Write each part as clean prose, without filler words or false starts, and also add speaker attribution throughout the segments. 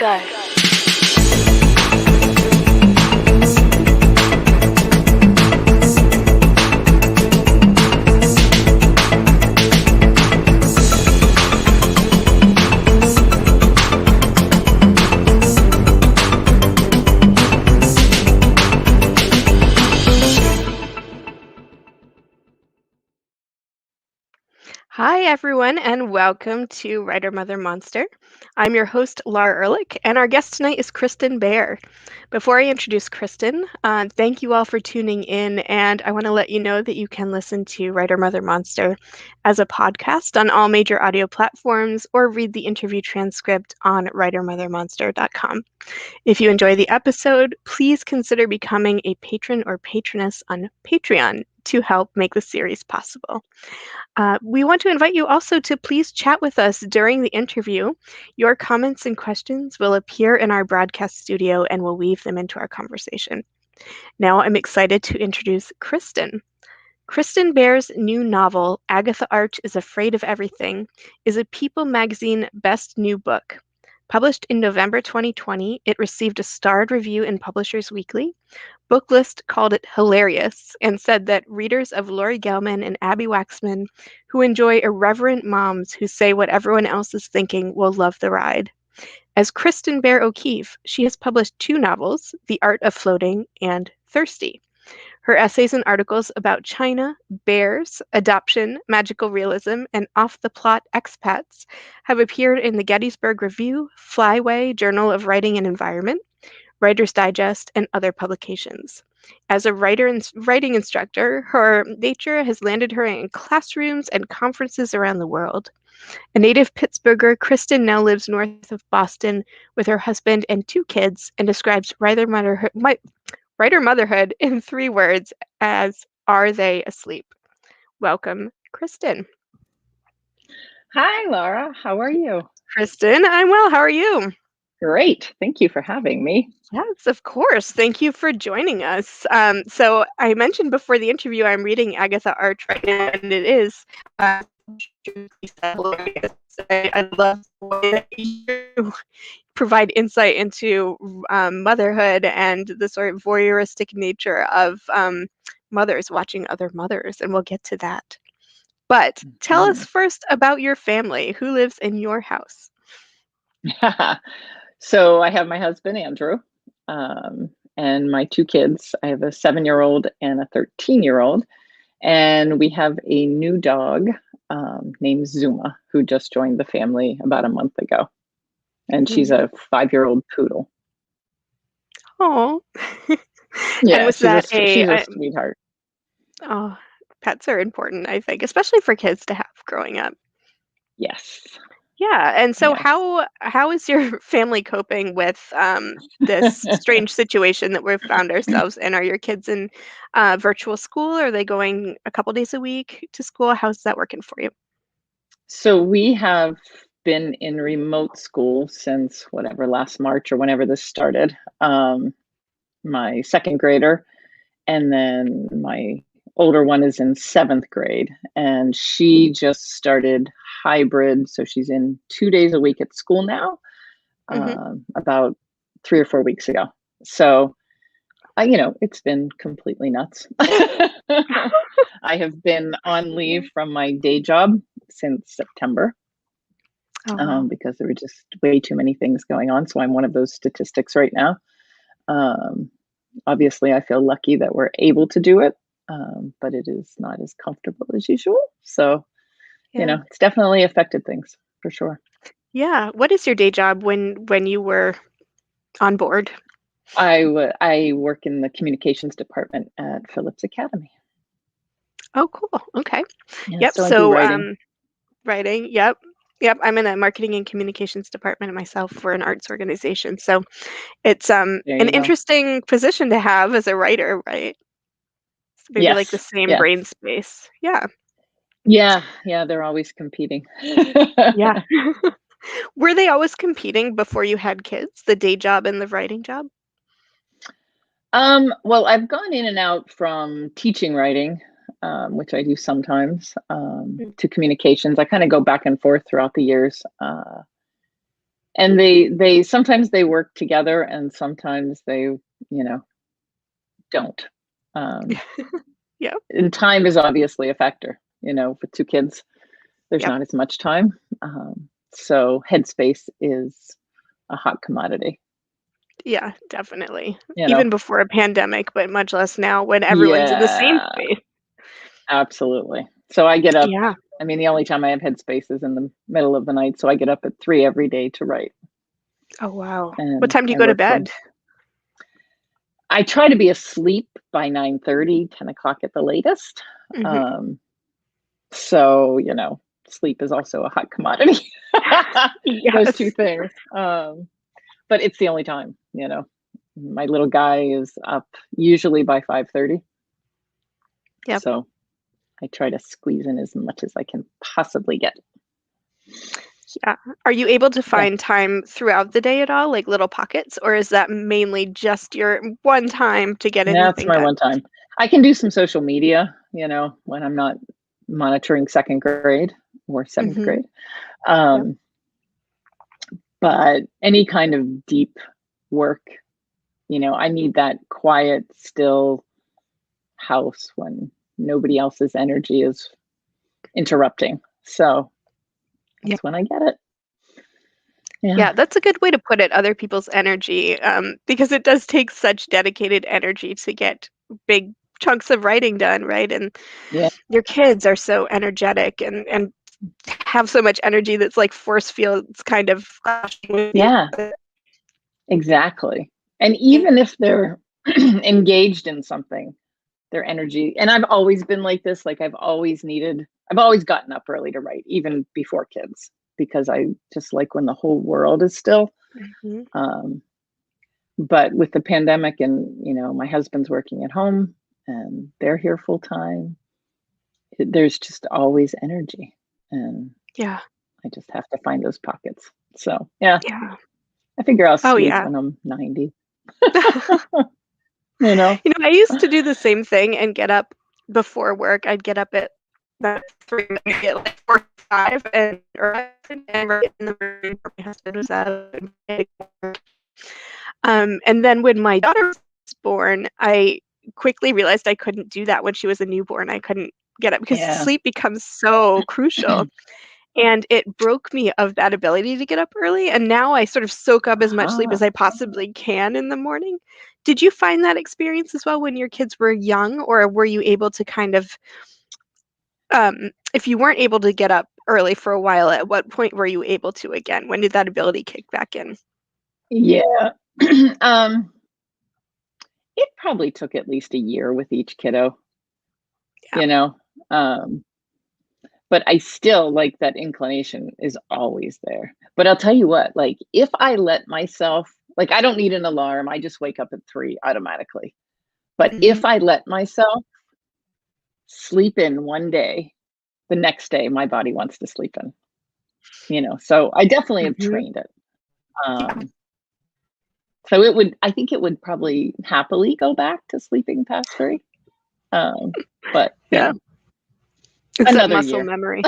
Speaker 1: Go.
Speaker 2: Hi, everyone, and welcome to Writer Mother Monster. I'm your host, Lara Ehrlich, and our guest tonight is Kristin Bair. Before I introduce Kristin, thank you all for tuning in, and I want to let you know that you can listen to Writer Mother Monster as a podcast on all major audio platforms or read the interview transcript on writermothermonster.com. If you enjoy the episode, please consider becoming a patron or patroness on Patreon to help make the series possible. We want to invite you also to please chat with us during the interview. Your comments and questions will appear in our broadcast studio and we'll weave them into our conversation. Now I'm excited to introduce Kristin. Kristin Bair's new novel, Agatha Arch is Afraid of Everything, is a People magazine best new book. Published in November 2020, it received a starred review in Publishers Weekly. Booklist called it hilarious and said that readers of Laurie Gelman and Abby Waxman who enjoy irreverent moms who say what everyone else is thinking will love the ride. As Kristin Bair O'Keefe, she has published 2 novels, The Art of Floating and Thirsty. Her essays and articles about China, bears, adoption, magical realism, and off-the-plot expats have appeared in the Gettysburg Review, Flyway, Journal of Writing and Environment, Writer's Digest, and other publications. As a writing instructor, her nature has landed her in classrooms and conferences around the world. A native Pittsburgher, Kristin now lives north of Boston with her husband and 2 kids and describes writer motherhood in 3 words as, are they asleep? Welcome, Kristin.
Speaker 3: Hi, Laura. How are you?
Speaker 2: Kristin, I'm well. How are you?
Speaker 3: Great. Thank you for having me.
Speaker 2: Yes, of course. Thank you for joining us. So I mentioned before the interview, I'm reading Agatha Arch right now, and it is hilarious. I love the way that you provide insight into motherhood and the sort of voyeuristic nature of mothers watching other mothers, and we'll get to that. But tell us first about your family. Who lives in your house?
Speaker 3: So I have my husband, Andrew, and my 2 kids. I have a 7-year-old and a 13-year-old. And we have a new dog named Zuma, who just joined the family about a month ago. And she's a 5-year-old poodle.
Speaker 2: Oh.
Speaker 3: Yeah,
Speaker 2: and was
Speaker 3: she's
Speaker 2: that
Speaker 3: she's a sweetheart.
Speaker 2: Oh, pets are important, I think, especially for kids to have growing up.
Speaker 3: Yes.
Speaker 2: Yeah, and so
Speaker 3: Yes.
Speaker 2: how is your family coping with this strange situation that we've found ourselves in? Are your kids in virtual school? Are they going a couple days a week to school? How's that working for you?
Speaker 3: So we have been in remote school since whatever, last March or whenever this started. My 2nd grader, and then my older one is in 7th grade, and she just started hybrid. So she's in 2 days a week at school now, about 3 or 4 weeks ago. So it's been completely nuts. I have been on leave from my day job since September because there were just way too many things going on. So I'm one of those statistics right now. Obviously, I feel lucky that we're able to do it, but it is not as comfortable as usual. So, it's definitely affected things for sure.
Speaker 2: Yeah. What is your day job when you were on board?
Speaker 3: I work in the communications department at Phillips Academy.
Speaker 2: Oh, cool. Okay.
Speaker 3: Yeah,
Speaker 2: Yep.
Speaker 3: so I do writing.
Speaker 2: Writing. Yep. Yep. I'm in a marketing and communications department myself for an arts organization. So it's an interesting position to have as a writer, right? So maybe like the same brain space. Yeah.
Speaker 3: Yeah. They're always competing.
Speaker 2: Yeah. Were they always competing before you had kids, the day job and the writing job?
Speaker 3: Well, I've gone in and out from teaching writing, which I do sometimes, to communications. I kind of go back and forth throughout the years. And they sometimes they work together and sometimes they don't. Um,
Speaker 2: Yep,
Speaker 3: and time is obviously a factor, with two kids, there's
Speaker 2: yep,
Speaker 3: not as much time. So headspace is a hot commodity,
Speaker 2: yeah, definitely.
Speaker 3: you know.
Speaker 2: Even before a pandemic, but much less now when everyone's in the same
Speaker 3: Yeah,
Speaker 2: space.
Speaker 3: absolutely. So I get up,
Speaker 2: Yeah.
Speaker 3: I mean, the only time I have headspace is in the middle of the night, so I get up at 3 every day to write,
Speaker 2: Oh, wow. What
Speaker 3: and
Speaker 2: time do you
Speaker 3: I
Speaker 2: go to
Speaker 3: work from
Speaker 2: bed?
Speaker 3: I try to be asleep by 9:30, 10 o'clock at the latest.
Speaker 2: Mhm.
Speaker 3: Um, so sleep is also a hot commodity. Those two
Speaker 2: Yes.
Speaker 3: things. But it's the only time. My little guy is up usually by 5:30,
Speaker 2: Yep.
Speaker 3: so I try to squeeze in as much as I can possibly get.
Speaker 2: Yeah. Are you able to
Speaker 3: Yeah,
Speaker 2: find time throughout the day at all, like little pockets, or is that mainly just your one time to get
Speaker 3: that's
Speaker 2: anything
Speaker 3: my
Speaker 2: done?
Speaker 3: one time. I can do some social media, when I'm not monitoring 2nd grade or 7th
Speaker 2: Mhm.
Speaker 3: grade.
Speaker 2: Yep.
Speaker 3: Um, but any kind of deep work, I need that quiet, still house when nobody else's energy is interrupting. So
Speaker 2: Yep.
Speaker 3: that's when I get it. Yeah.
Speaker 2: Yeah, that's a good way to put it, other people's energy, because it does take such dedicated energy to get big chunks of writing done, right? And
Speaker 3: Yeah.
Speaker 2: your kids are so energetic and have so much energy that's like force fields kind of clashing with each
Speaker 3: Yeah,
Speaker 2: other.
Speaker 3: exactly. And
Speaker 2: Yeah.
Speaker 3: even if they're engaged in something, their energy, and I've always been like this, like I've always gotten up early to write, even before kids, because I just like when the whole world is still.
Speaker 2: Mhm.
Speaker 3: Um, but with the pandemic and my husband's working at home and they're here full time, there's just always energy. And
Speaker 2: Yeah.
Speaker 3: I just have to find those pockets. So, yeah,
Speaker 2: Yeah.
Speaker 3: I figure I'll
Speaker 2: Oh,
Speaker 3: sleep
Speaker 2: yeah.
Speaker 3: when I'm 90, you know?
Speaker 2: I used to do the same thing and get up before work. I'd get up at about 3, maybe at like 4:05 and right in the morning before my husband was out. And then when my daughter was born, I quickly realized I couldn't do that when she was a newborn. I couldn't get up because
Speaker 3: Yeah.
Speaker 2: sleep becomes so crucial. And it broke me of that ability to get up early, and now I sort of soak up as much sleep
Speaker 3: Uh-huh.
Speaker 2: as I possibly can in the morning. Did you find that experience as well when your kids were young, or were you able to kind of, if you weren't able to get up early for a while, at what point were you able to again? When did that ability kick back in?
Speaker 3: Yeah. um, it probably took at least a year with each kiddo,
Speaker 2: Yeah.
Speaker 3: you know? Um, but I still like that inclination is always there. But I'll tell you what, like if I let myself, like I don't need an alarm, I just wake up at 3 automatically. But
Speaker 2: Mhm.
Speaker 3: if I let myself sleep in one day, the next day my body wants to sleep in. So I definitely have
Speaker 2: Mhm.
Speaker 3: trained it.
Speaker 2: Yeah.
Speaker 3: Um, I think it would probably happily go back to sleeping past 3. Um, but,
Speaker 2: Yeah. It's that
Speaker 3: another
Speaker 2: muscle
Speaker 3: year.
Speaker 2: memory.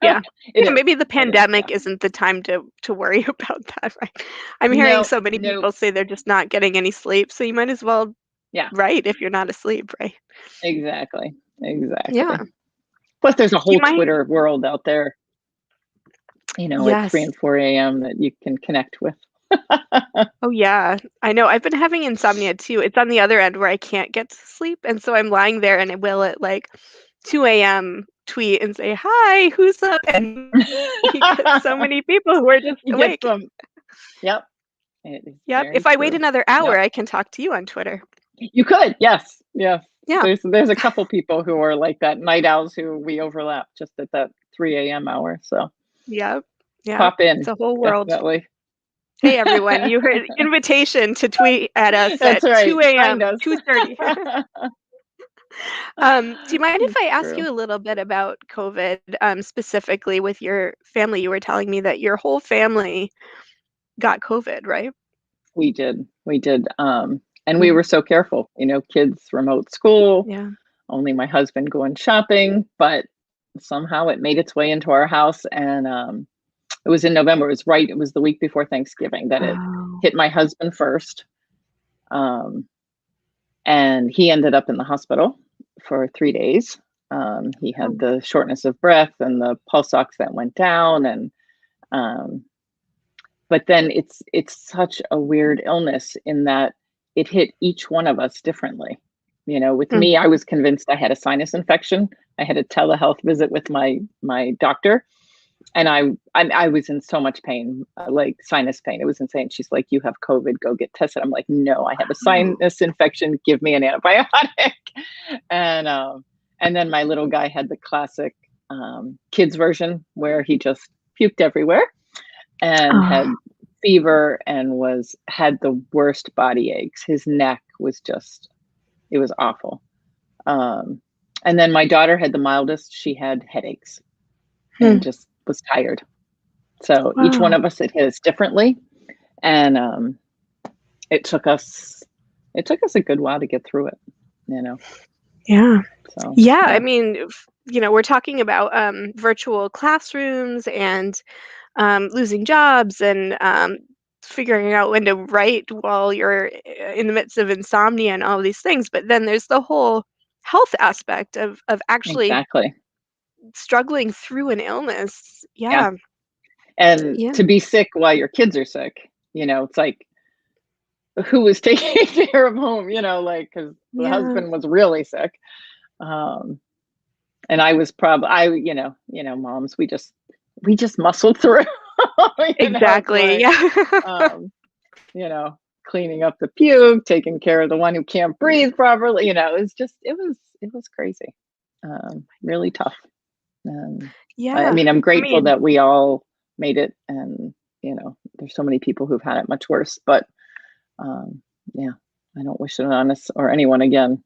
Speaker 2: Yeah.
Speaker 3: It
Speaker 2: Yeah,
Speaker 3: is.
Speaker 2: maybe the
Speaker 3: It is, yeah.
Speaker 2: pandemic isn't the time to worry about that, right? I'm hearing
Speaker 3: No,
Speaker 2: so many
Speaker 3: no.
Speaker 2: people say they're just not getting any sleep, so you might as well
Speaker 3: Yeah,
Speaker 2: write if you're not asleep, right?
Speaker 3: exactly,
Speaker 2: Yeah.
Speaker 3: exactly. Plus, there's a
Speaker 2: Do you
Speaker 3: whole
Speaker 2: mind
Speaker 3: Twitter world out there, at 3
Speaker 2: Yes.
Speaker 3: and 4 AM that you can connect with.
Speaker 2: Oh, yeah. I know, I've been having insomnia too. It's on the other end where I can't get to sleep, and so I'm lying there and I will at, like, 2 AM tweet and say, "Hi, who's up?" And you get so many people who are just
Speaker 3: You get
Speaker 2: awake.
Speaker 3: some. Yep, it is
Speaker 2: Yep.
Speaker 3: very
Speaker 2: If I wait
Speaker 3: true.
Speaker 2: another hour,
Speaker 3: Yep.
Speaker 2: I can talk to you on Twitter.
Speaker 3: You could, yes, yes.
Speaker 2: Yeah.
Speaker 3: There's a couple people who are like that, night owls who we overlap just at that 3 AM hour, so
Speaker 2: Yep. Yep.
Speaker 3: pop
Speaker 2: It's
Speaker 3: in,
Speaker 2: a whole world.
Speaker 3: definitely.
Speaker 2: Hey, everyone, you heard invitation to tweet at us
Speaker 3: That's
Speaker 2: at
Speaker 3: right,
Speaker 2: 2
Speaker 3: find
Speaker 2: AM,
Speaker 3: us.
Speaker 2: 2:30. Do you mind if
Speaker 3: It's
Speaker 2: I ask
Speaker 3: true.
Speaker 2: you a little bit about COVID, specifically with your family? You were telling me that your whole family got COVID, right?
Speaker 3: We did, and we
Speaker 2: Mm,
Speaker 3: were so careful, kids remote school,
Speaker 2: yeah.
Speaker 3: only my husband going shopping, but somehow it made its way into our house, and It was in November. It was the week before Thanksgiving that it
Speaker 2: Oh.
Speaker 3: hit my husband first. And he ended up in the hospital for 3 days. He had the shortness of breath and the pulse ox that went down, and but then it's such a weird illness in that it hit each one of us differently. With
Speaker 2: Mm.
Speaker 3: me, I was convinced I had a sinus infection. I had a telehealth visit with my doctor, and I was in so much pain, like sinus pain. It was insane. She's like, "You have COVID. Go get tested." I'm like, "No, I have a
Speaker 2: Oh.
Speaker 3: sinus infection. Give me an antibiotic." And then my little guy had the classic kids version where he just puked everywhere and
Speaker 2: Oh.
Speaker 3: had fever and had the worst body aches. His neck was just, it was awful. And then my daughter had the mildest. She had headaches and
Speaker 2: Hmm.
Speaker 3: just was tired. So each one
Speaker 2: Wow.
Speaker 3: of us, it hit us differently, and it took us a good while to get through it.
Speaker 2: Yeah.
Speaker 3: So
Speaker 2: Yeah, I
Speaker 3: yeah,
Speaker 2: mean, we're talking about virtual classrooms and losing jobs and figuring out when to write while you're in the midst of insomnia and all these things. But then there's the whole health aspect of actually
Speaker 3: exactly.
Speaker 2: struggling through an illness.
Speaker 3: Yeah,
Speaker 2: Yeah.
Speaker 3: and
Speaker 2: Yeah.
Speaker 3: to be sick while your kids are sick, it's like who was taking care of home, like because the
Speaker 2: Yeah.
Speaker 3: husband was really sick, um, and I was probably moms, we just muscled through,
Speaker 2: Exactly.
Speaker 3: like
Speaker 2: Yeah.
Speaker 3: um, cleaning up the puke, taking care of the one who can't breathe properly. It was crazy, really tough. I
Speaker 2: Yeah.
Speaker 3: mean, I'm
Speaker 2: I
Speaker 3: grateful
Speaker 2: mean,
Speaker 3: that we all made it, and there's so many people who've had it much worse. But um, yeah, I don't wish it on us or anyone again.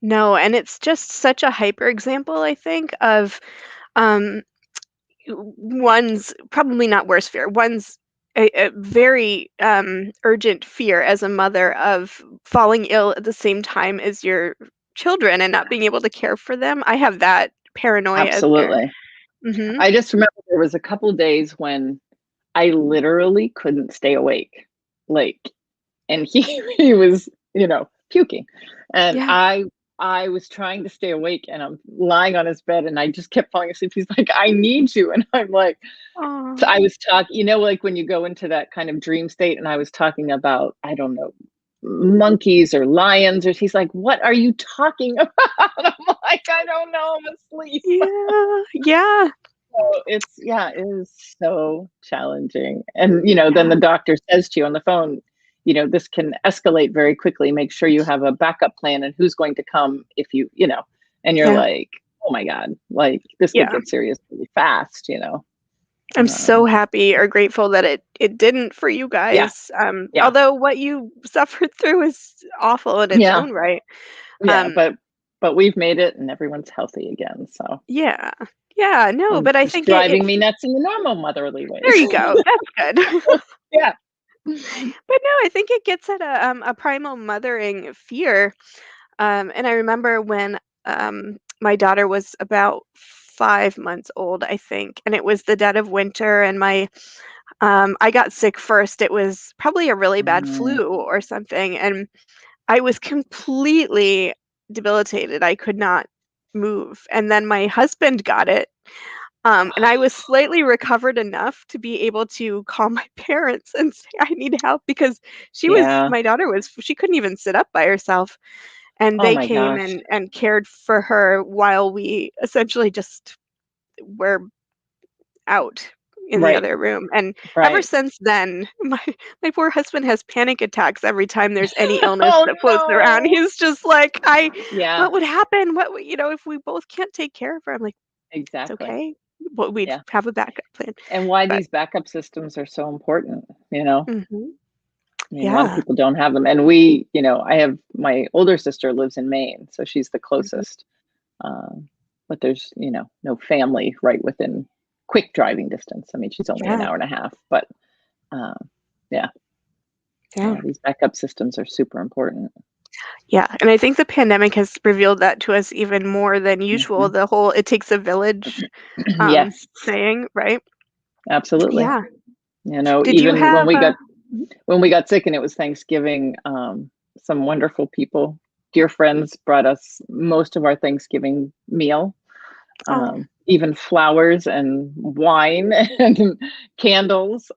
Speaker 2: no, and it's just such a hyper example, I think, of um one's probably not worst fear, one's a very urgent fear as a mother of falling ill at the same time as your children and not being able to care for them. I have that paranoia as a parent.
Speaker 3: Absolutely.
Speaker 2: Hmm.
Speaker 3: I just remember there was a couple days when I literally couldn't stay awake, like, and he he was puking, and
Speaker 2: Yeah.
Speaker 3: I was trying to stay awake, and I'm lying on his bed, and I just kept falling asleep. He's like, "I need you," and I'm like, so
Speaker 2: Oh.
Speaker 3: I was talking, like when you go into that kind of dream state, and I was talking about, I don't know, monkeys or lions, or he's like, "What are you talking about?" I'm like, "I don't know, I'm asleep."
Speaker 2: Yeah. Yeah.
Speaker 3: So it is so challenging. And, then the
Speaker 2: Yeah.
Speaker 3: doctor says to you on the phone, this can escalate very quickly. Make sure you have a backup plan and who's going to come if and you're
Speaker 2: Yeah.
Speaker 3: like, oh my God, like this could
Speaker 2: Yeah.
Speaker 3: get serious really fast.
Speaker 2: I'm so
Speaker 3: Um,
Speaker 2: happy or grateful that it didn't for you
Speaker 3: yeah,
Speaker 2: guys.
Speaker 3: yeah,
Speaker 2: Although what you suffered through is awful in its
Speaker 3: yeah,
Speaker 2: own right.
Speaker 3: yeah.
Speaker 2: Um,
Speaker 3: But we've made it and everyone's healthy again. So,
Speaker 2: yeah. Yeah, no,
Speaker 3: and
Speaker 2: but I
Speaker 3: it's
Speaker 2: think it
Speaker 3: driving me nuts in the normal motherly
Speaker 2: there
Speaker 3: ways.
Speaker 2: you go. That's good.
Speaker 3: Yeah.
Speaker 2: But no, I think it gets at a primal mothering fear. And I remember when my daughter was about 5 months old, I think, and it was the dead of winter, and I got sick first. It was probably a really bad
Speaker 3: Mm,
Speaker 2: flu or something, and I was completely debilitated. I could not move, and then my husband got it. And I was slightly recovered enough to be able to call my parents and say, "I need help," because
Speaker 3: yeah.
Speaker 2: my daughter she couldn't even sit up by herself. And
Speaker 3: Oh
Speaker 2: they
Speaker 3: my
Speaker 2: came
Speaker 3: gosh.
Speaker 2: and cared for her while we essentially just were out in the
Speaker 3: Right.
Speaker 2: other room. And ever
Speaker 3: Right.
Speaker 2: since then, my poor husband has panic attacks every time there's any illness
Speaker 3: Oh
Speaker 2: that floats around.
Speaker 3: no.
Speaker 2: He's just like,
Speaker 3: Yeah,
Speaker 2: what would happen? If we both can't take care of her?" I'm like, "It's
Speaker 3: exactly.
Speaker 2: okay. Well, we'd
Speaker 3: Yeah.
Speaker 2: have a backup plan."
Speaker 3: And why
Speaker 2: But
Speaker 3: these backup systems are so important.
Speaker 2: mhm.
Speaker 3: I mean, a lot of
Speaker 2: Yeah.
Speaker 3: people don't have them. And I have my older sister lives in Maine, so she's the
Speaker 2: Mhm.
Speaker 3: closest. But there's, no family right within quick driving distance. I mean, she's only an
Speaker 2: Yeah.
Speaker 3: hour and a half, but uh, yeah,
Speaker 2: Yeah.
Speaker 3: yeah, these backup systems are super important.
Speaker 2: Yeah, and I think the pandemic has revealed that to us even more than usual,
Speaker 3: Hmm.
Speaker 2: the whole "it takes a village"
Speaker 3: Yes.
Speaker 2: saying, right?
Speaker 3: Absolutely.
Speaker 2: Yeah.
Speaker 3: You know,
Speaker 2: Did you
Speaker 3: even
Speaker 2: have a
Speaker 3: when we got sick and it was Thanksgiving, some wonderful people, dear friends, brought us most of our Thanksgiving meal,
Speaker 2: oh,
Speaker 3: even flowers and wine and candles.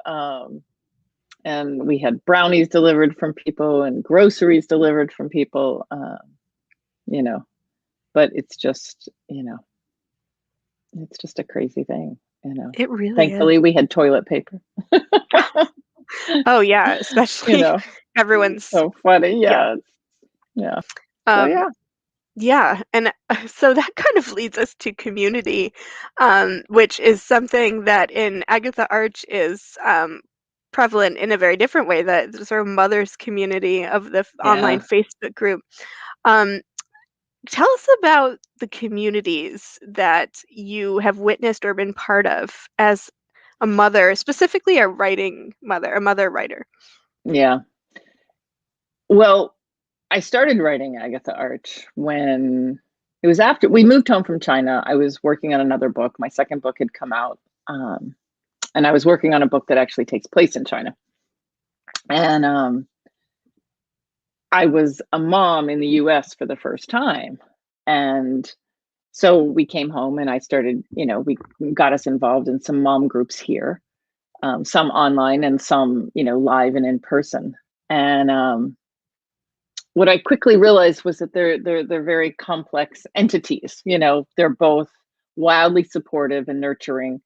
Speaker 3: And we had brownies delivered from people and groceries delivered from people, you know, but it's just a crazy thing, you know.
Speaker 2: it really is.
Speaker 3: Thankfully, we had toilet paper,
Speaker 2: Oh, yeah,
Speaker 3: you
Speaker 2: especially
Speaker 3: know.
Speaker 2: everyone's
Speaker 3: So funny.
Speaker 2: yeah.
Speaker 3: Yeah. Yeah. So
Speaker 2: Um,
Speaker 3: yeah.
Speaker 2: yeah, and so that kind of leads us to community, which is something that in Agatha Arch is prevalent in a very different way. That the sort of mothers community of the online
Speaker 3: Yeah.
Speaker 2: Facebook group. Um, Tell us about the communities that you have witnessed or been part of as a mother, specifically a writing mother, a mother writer.
Speaker 3: Yeah. Well, I started writing Agatha Arch when it was after we moved home from China. I was working on another book. My second book had come out. And I was working on a book that actually takes place in China. And I was a mom in the US for the first time. And so we came home and I started, we got us involved in some mom groups here, some online and some, live and in person. And what I quickly realized was that they're very complex entities. They're both wildly supportive and nurturing,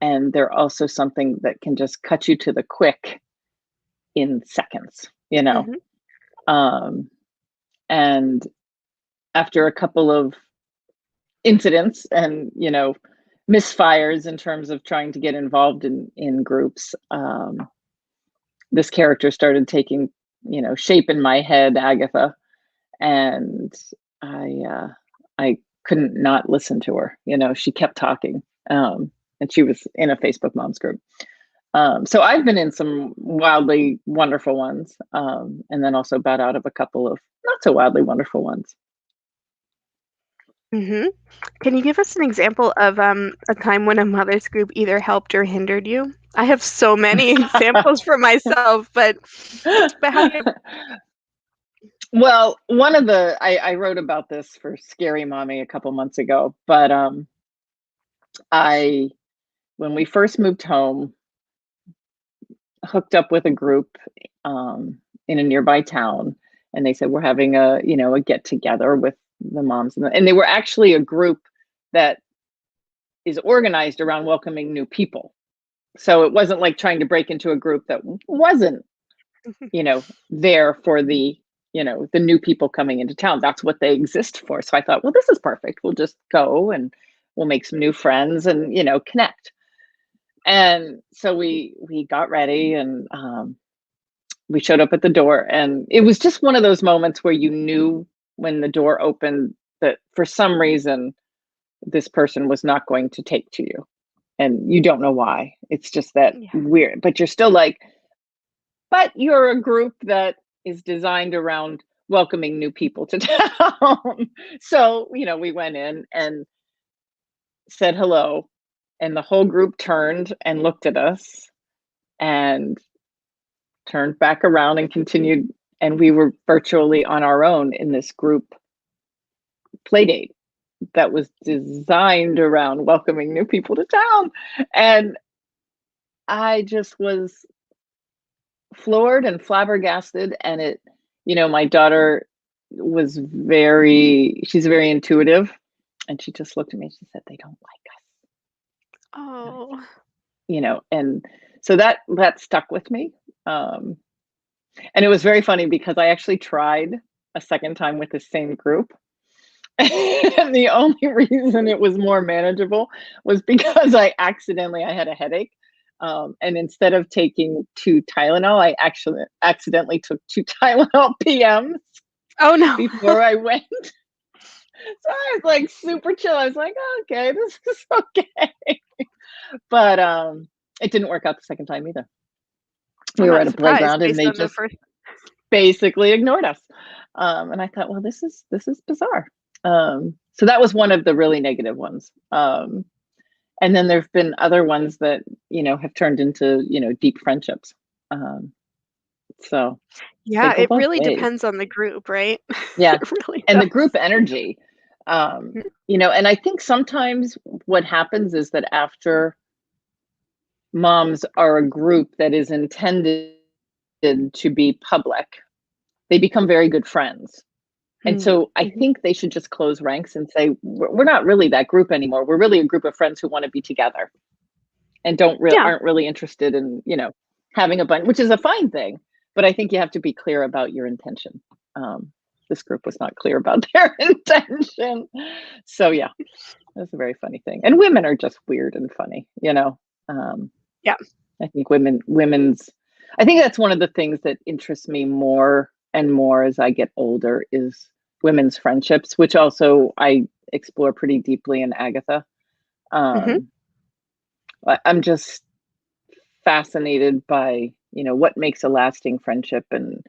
Speaker 3: and they're also something that can just cut you to the quick in seconds.
Speaker 2: Mhm,
Speaker 3: Um, and after a couple of incidents and misfires in terms of trying to get involved in groups, this character started taking shape in my head, Agatha, and I couldn't not listen to her. She kept talking, and she was in a Facebook moms group. So I've been in some wildly wonderful ones, and then also bowed out of a couple of not so wildly wonderful ones.
Speaker 2: mhm. Can you give us an example of, a time when a mother's group either helped or hindered you? I have so many examples for myself, but have you
Speaker 3: Well, one of the I wrote about this for Scary Mommy a couple months ago, but I when we first moved home, hooked up with a group in a nearby town, and they said we're having a get together with the moms, and they were actually a group that is organized around welcoming new people. So it wasn't like trying to break into a group that wasn't there for the new people coming into town. That's what they exist for. So I thought, well, this is perfect. We'll just go and we'll make some new friends and connect. And so we got ready and we showed up at the door, and it was just one of those moments where you knew when the door opened that for some reason this person was not going to take to you, and you don't know why. It's just that
Speaker 2: Yeah.
Speaker 3: weird, but you're still like, but you're a group that is designed around welcoming new people to town. So we went in and said hello, and the whole group turned and looked at us and turned back around and continued, and we were virtually on our own in this group play date that was designed around welcoming new people to town. And I just was floored and flabbergasted. And my daughter she's very intuitive, and she just looked at me and she said, they don't like us. And I
Speaker 2: Oh.
Speaker 3: and so that stuck with me. um and it was very funny because I actually tried a second time with the same group. And the only reason it was more manageable was because I had a headache. And instead of taking 2 Tylenol, I actually accidentally took 2 Tylenol PMs
Speaker 2: Oh, no.
Speaker 3: before I went. So I was like super chill. I was like, okay, this is okay. But it didn't work out the second time either.
Speaker 2: I'm
Speaker 3: We were
Speaker 2: not
Speaker 3: at a
Speaker 2: surprised
Speaker 3: playground and
Speaker 2: based
Speaker 3: they
Speaker 2: on the
Speaker 3: just
Speaker 2: first
Speaker 3: basically ignored us. And I thought, well, this is bizarre. So that was one of the really negative ones. And then there've been other ones that, have turned into, deep friendships. Um, so they
Speaker 2: Yeah,
Speaker 3: go
Speaker 2: it
Speaker 3: both
Speaker 2: really
Speaker 3: ways.
Speaker 2: depends on the group, right?
Speaker 3: Yeah.
Speaker 2: It really
Speaker 3: And the
Speaker 2: does.
Speaker 3: group energy, and I think sometimes what happens is that after moms are a group that is intended to be public, they become very good friends. And
Speaker 2: Mm,
Speaker 3: so I
Speaker 2: mhm.
Speaker 3: think they should just close ranks and say, we're not really that group anymore. We're really a group of friends who want to be together and
Speaker 2: Yeah.
Speaker 3: aren't really interested in, having a bunch, which is a fine thing. But I think you have to be clear about your intention. Um, this group was not clear about their intention. So yeah, that's a very funny thing. And women are just weird and funny. Um,
Speaker 2: Yeah.
Speaker 3: I think I think that's one of the things that interests me more and more as I get older is women's friendships, which also I explore pretty deeply in Agatha.
Speaker 2: Mhm.
Speaker 3: Um, I'm just fascinated by, what makes a lasting friendship and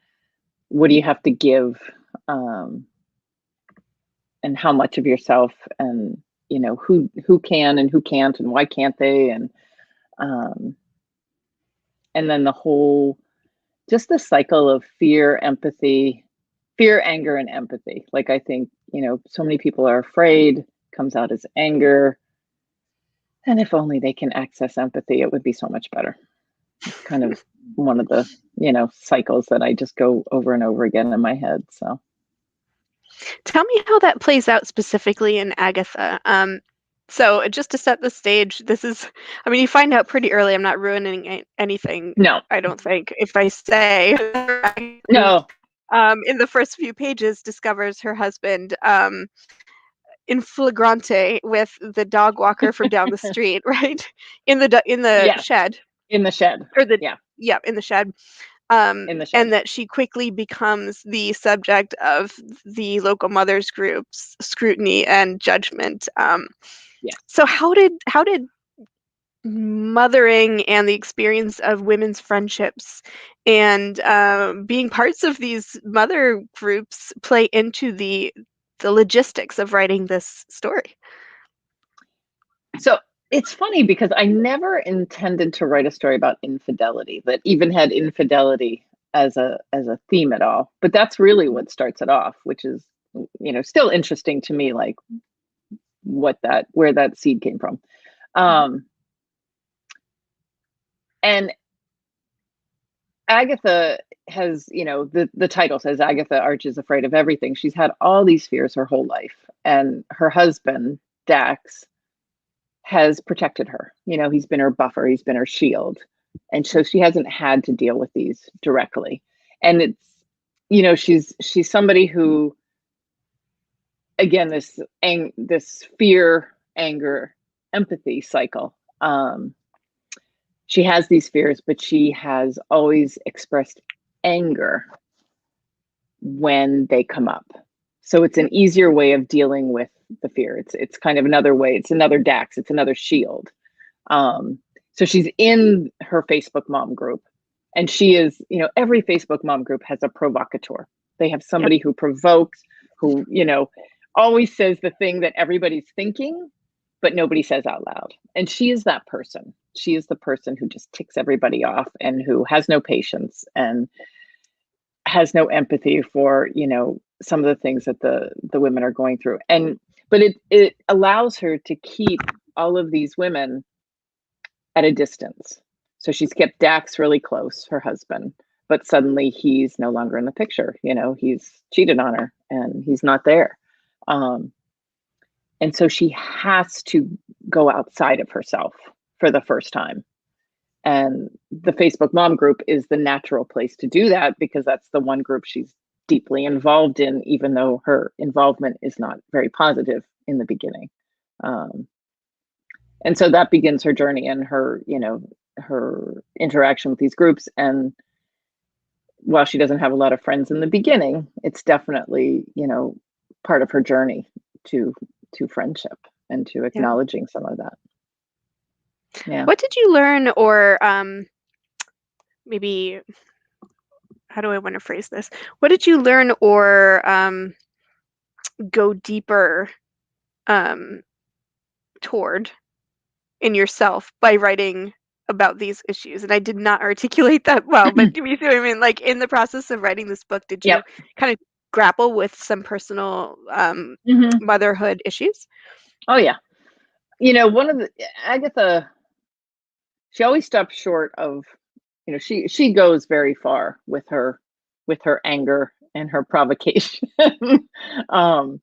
Speaker 3: what do you have to give, um, and how much of yourself and, who can and who can't and why can't they um, and then the whole just the cycle of fear, anger, and empathy. Like I think, so many people are afraid, comes out as anger. And if only they can access empathy, it would be so much better. It's kind of one of the, cycles that I just go over and over again in my head. So
Speaker 2: Tell me how that plays out specifically in Agatha. So just to set the stage, I mean, you find out pretty early. I'm not ruining anything,
Speaker 3: no,
Speaker 2: I don't think, if I say
Speaker 3: no,
Speaker 2: in the first few pages discovers her husband in flagrante with the dog walker from down the street, right? In the
Speaker 3: yes,
Speaker 2: shed
Speaker 3: in the shed.
Speaker 2: or the
Speaker 3: Yeah,
Speaker 2: yeah, in the shed.
Speaker 3: in the shed.
Speaker 2: And that she quickly becomes the subject of the local mothers groups scrutiny and judgment.
Speaker 3: Yes.
Speaker 2: So how did mothering and the experience of women's friendships and being parts of these mother groups play into the logistics of writing this story?
Speaker 3: So it's funny because I never intended to write a story about infidelity that even had infidelity as a theme at all. But that's really what starts it off, which is still interesting to me, like where that seed came from.
Speaker 2: Mhm.
Speaker 3: Um, and Agatha has, the title says Agatha Arch is afraid of everything. She's had all these fears her whole life, and her husband Dax has protected her. He's been her buffer, he's been her shield. And so she hasn't had to deal with these directly. And she's somebody who, again, this fear, anger, empathy cycle. She has these fears, but she has always expressed anger when they come up. So it's
Speaker 2: Yep.
Speaker 3: an easier way of dealing with the fear. It's kind of another way. It's another Dax. It's another shield. Um, so she's in her Facebook mom group, and she is, every Facebook mom group has a provocateur. They have
Speaker 2: Yep.
Speaker 3: somebody who provokes, who, always says the thing that everybody's thinking, but nobody says out loud. And she is that person. She is the person who just ticks everybody off and who has no patience and has no empathy for, some of the things that the women are going through. But it allows her to keep all of these women at a distance. So she's kept Dax really close, her husband, but suddenly he's no longer in the picture. He's cheated on her and he's not there. Um, and so she has to go outside of herself for the first time. And the Facebook mom group is the natural place to do that because that's the one group she's deeply involved in, even though her involvement is not very positive in the beginning. Um, and so that begins her journey and her interaction with these groups. And while she doesn't have a lot of friends in the beginning, it's definitely, part of her journey to friendship and to
Speaker 2: Yeah.
Speaker 3: acknowledging some of that. Yeah.
Speaker 2: What did you learn, or maybe how do I want to phrase this? What did you learn or go deeper um, toward in yourself by writing about these issues? And I did not articulate that well, but you see what I mean? Like in the process of writing this book, did you
Speaker 3: Yep.
Speaker 2: kind of grapple with some personal
Speaker 3: Hmm.
Speaker 2: motherhood issues?
Speaker 3: Oh yeah. One of the Agatha, she always stops short of, she goes very far with her anger and her provocation. um,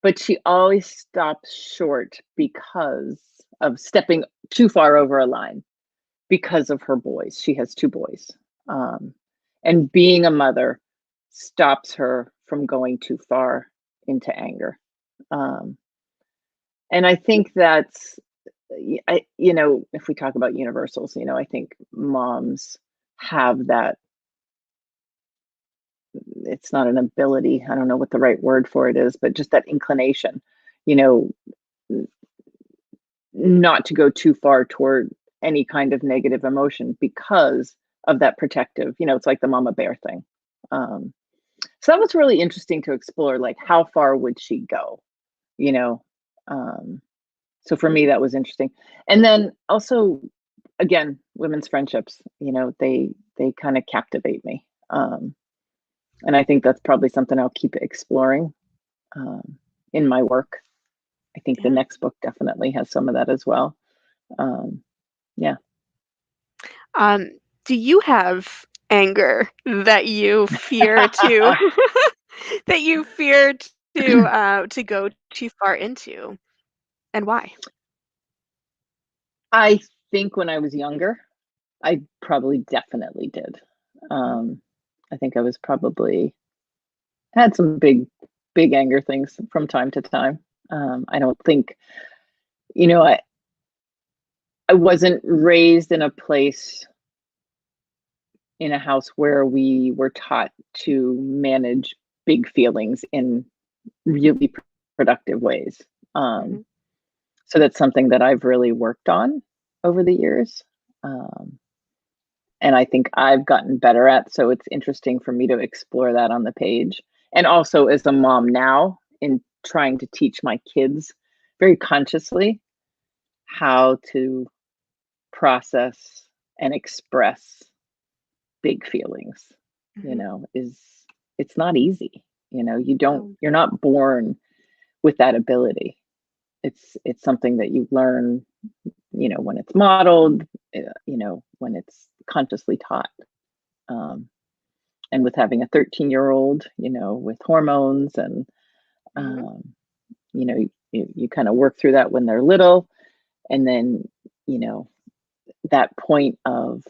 Speaker 3: but she always stops short because of stepping too far over a line because of her boys. She has two boys. Um, and being a mother stops her from going too far into anger. Um, and I think that's, if we talk about universals, I think moms have that. It's not an ability. I don't know what the right word for it is, but just that inclination, you know, not to go too far toward any kind of negative emotion because of that protective, it's like the mama bear thing. Um, so that was really interesting to explore, like how far would she go, you know? Um, so for me, that was interesting. And then also, again, women's friendships, they kind of captivate me. And I think that's probably something I'll keep exploring in my work. I think the
Speaker 2: Yeah.
Speaker 3: next book definitely has some of that as well. Um, yeah.
Speaker 2: Um, do you have anger that you fear to that you fear to go too far into, and why?
Speaker 3: I think when I was younger, I probably definitely did.
Speaker 2: Mhm.
Speaker 3: Um, I think I was probably had some big anger things from time to time. I don't think, you know, I, I wasn't raised in a place in a house where we were taught to manage big feelings in really productive ways. Um,
Speaker 2: Mhm.
Speaker 3: so that's something that I've really worked on over the years. Um, and I think I've gotten better at. So it's interesting for me to explore that on the page. And also as a mom now, in trying to teach my kids very consciously how to process and express big feelings,
Speaker 2: Mhm.
Speaker 3: is it's not easy.
Speaker 2: No.
Speaker 3: You're not born with that ability. It's something that you learn, when it's modeled, when it's consciously taught. Um, and with having a 13-year-old, with hormones and,
Speaker 2: Mhm.
Speaker 3: um, you kind of work through that when they're little. And then, you know, that point of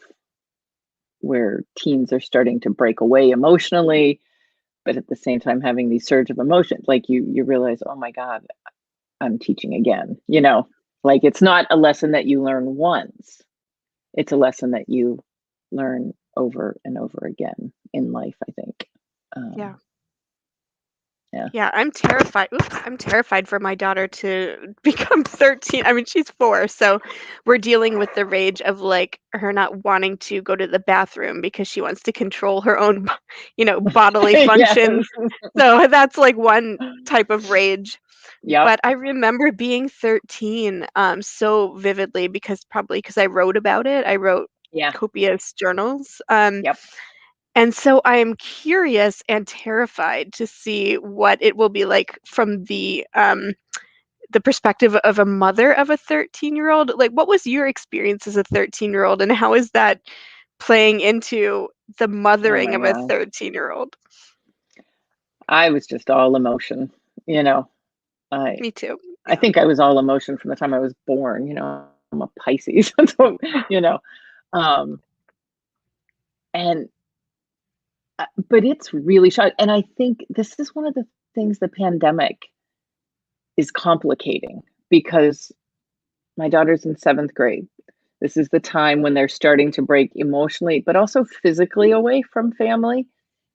Speaker 3: where teens are starting to break away emotionally, but at the same time having these surge of emotions, like you realize, oh my God, I'm teaching again, like it's not a lesson that you learn once. It's a lesson that you learn over and over again in life, I think.
Speaker 2: Yeah.
Speaker 3: Um, yeah.
Speaker 2: Yeah, I'm terrified. Oops, I'm terrified for my daughter to become 13. I mean, she's 4, so we're dealing with the rage of like her not wanting to go to the bathroom because she wants to control her own, bodily
Speaker 3: Yes.
Speaker 2: functions. So that's like one type of rage.
Speaker 3: Yep.
Speaker 2: But I remember being 13 so vividly probably because I wrote about it. I wrote
Speaker 3: Yeah.
Speaker 2: copious journals.
Speaker 3: Yep.
Speaker 2: And so I am curious and terrified to see what it will be like from the perspective of a mother of a 13-year-old. Like, what was your experience as a 13-year-old, and how is that playing into the
Speaker 3: Oh
Speaker 2: mothering
Speaker 3: my
Speaker 2: of a
Speaker 3: God.
Speaker 2: 13-year-old?
Speaker 3: I was just all emotion, you know. I
Speaker 2: Me too.
Speaker 3: I
Speaker 2: Yeah.
Speaker 3: think I was all emotion from the time I was born, I'm a Pisces. So, you know. Um and but it's really shot, and I think this is one of the things the pandemic is complicating because my daughter's in 7th grade. This is the time when they're starting to break emotionally, but also physically away from family.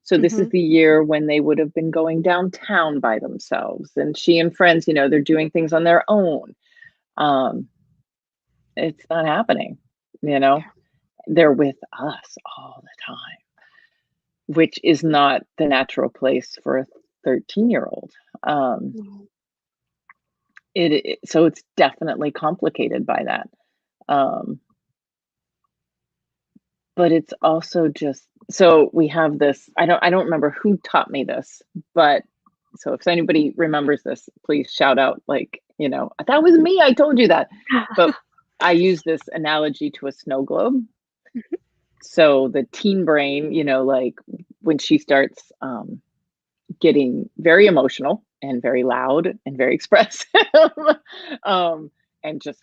Speaker 3: So this is
Speaker 2: Mhm.
Speaker 3: the year when they would have been going downtown by themselves, and she and friends, they're doing things on their own. Um, it's not happening, you know.
Speaker 2: Yeah.
Speaker 3: They're with us all the time, which is not the natural place for a 13-year-old. Um,
Speaker 2: Mhm.
Speaker 3: so it's definitely complicated by that. Um, but it's also just, so we have this, I don't remember who taught me this, but so if anybody remembers this, please shout out, like, that was me, I told you that. But I use this analogy to a snow globe.
Speaker 2: Mhm.
Speaker 3: So the teen brain, like when she starts getting very emotional and very loud and very expressive, um, and just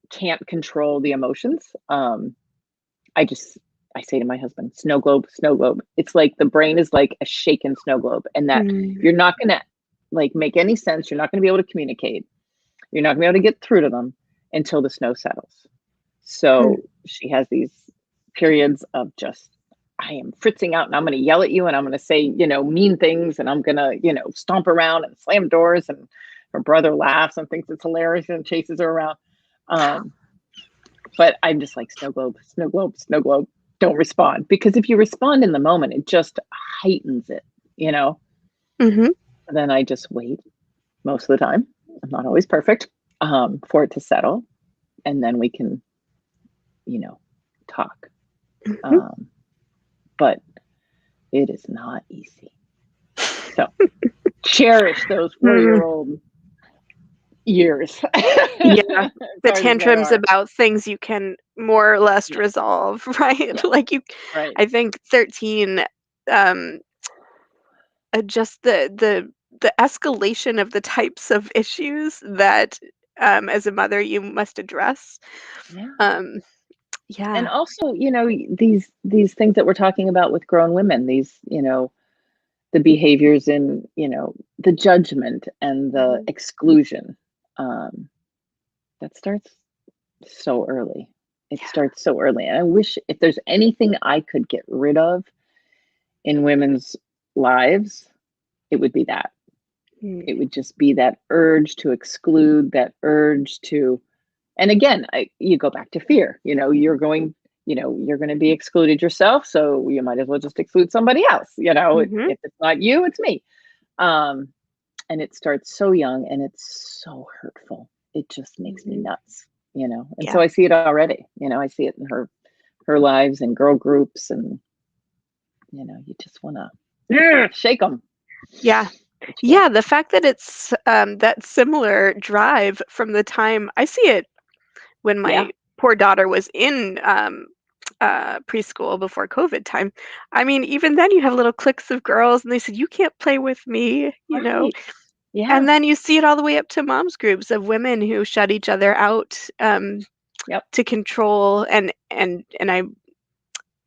Speaker 3: can't control the emotions. I just I say to my husband, snow globe, snow globe. It's like the brain is like a shaken snow globe, and that
Speaker 2: Mm,
Speaker 3: you're not gonna like make any sense. You're not gonna be able to communicate. You're not gonna be able to get through to them until the snow settles.
Speaker 2: mm,
Speaker 3: So she has these periods of just, I am fritzing out and I'm going to yell at you and I'm going to say, mean things, and I'm going to, stomp around and slam doors. And her brother laughs and thinks it's hilarious and chases her around. Um, but I'm just like, snow globe, snow globe, snow globe. Don't respond, because if you respond in the moment, it just heightens it, you know?
Speaker 2: mhm,
Speaker 3: And then I just wait most of the time. I'm not always perfect, for it to settle. And then we can, you know, talk.
Speaker 2: mhm.
Speaker 3: Um, but it is not easy. So cherish those 4 year
Speaker 2: Mm,
Speaker 3: old years
Speaker 2: yeah,
Speaker 3: as
Speaker 2: the
Speaker 3: hard as they
Speaker 2: tantrums
Speaker 3: are.
Speaker 2: about things you can more or less
Speaker 3: Yeah.
Speaker 2: resolve, right?
Speaker 3: Yeah.
Speaker 2: Like,
Speaker 3: Right.
Speaker 2: I think 13, um, just the escalation of the types of issues that, as a mother, you must address.
Speaker 3: Yeah.
Speaker 2: Um,
Speaker 3: And
Speaker 2: yeah.
Speaker 3: also, these things that we're talking about with grown women, these, the behaviors and, the judgment and the
Speaker 2: Mhm,
Speaker 3: exclusion, um, that starts so early. It
Speaker 2: yeah.
Speaker 3: starts so early. And I wish, if there's anything I could get rid of in women's lives, it would be that.
Speaker 2: Mm,
Speaker 3: It would just be that urge to exclude, that urge to, and again, you go back to fear. You're going to be excluded yourself, so you might as well just exclude somebody else.
Speaker 2: mhm,
Speaker 3: If it's not you, it's me. Um, and it starts so young, and it's so hurtful. It just makes me
Speaker 2: mhm.
Speaker 3: nuts. And so
Speaker 2: Yeah.
Speaker 3: I see it already. I see it in her lives and girl groups, and you just want to shake them.
Speaker 2: Yeah.
Speaker 3: But you can't.
Speaker 2: Yeah, the fact that it's, that similar drive from the time I see it when
Speaker 3: Yeah.
Speaker 2: my poor daughter was in, preschool before COVID time. I mean, even then you have little cliques of girls and they said, "You can't play with me," you know?
Speaker 3: Right. Yeah.
Speaker 2: And then you see it all the way up to moms groups of women who shut each other out,
Speaker 3: Yep.
Speaker 2: to control and I'm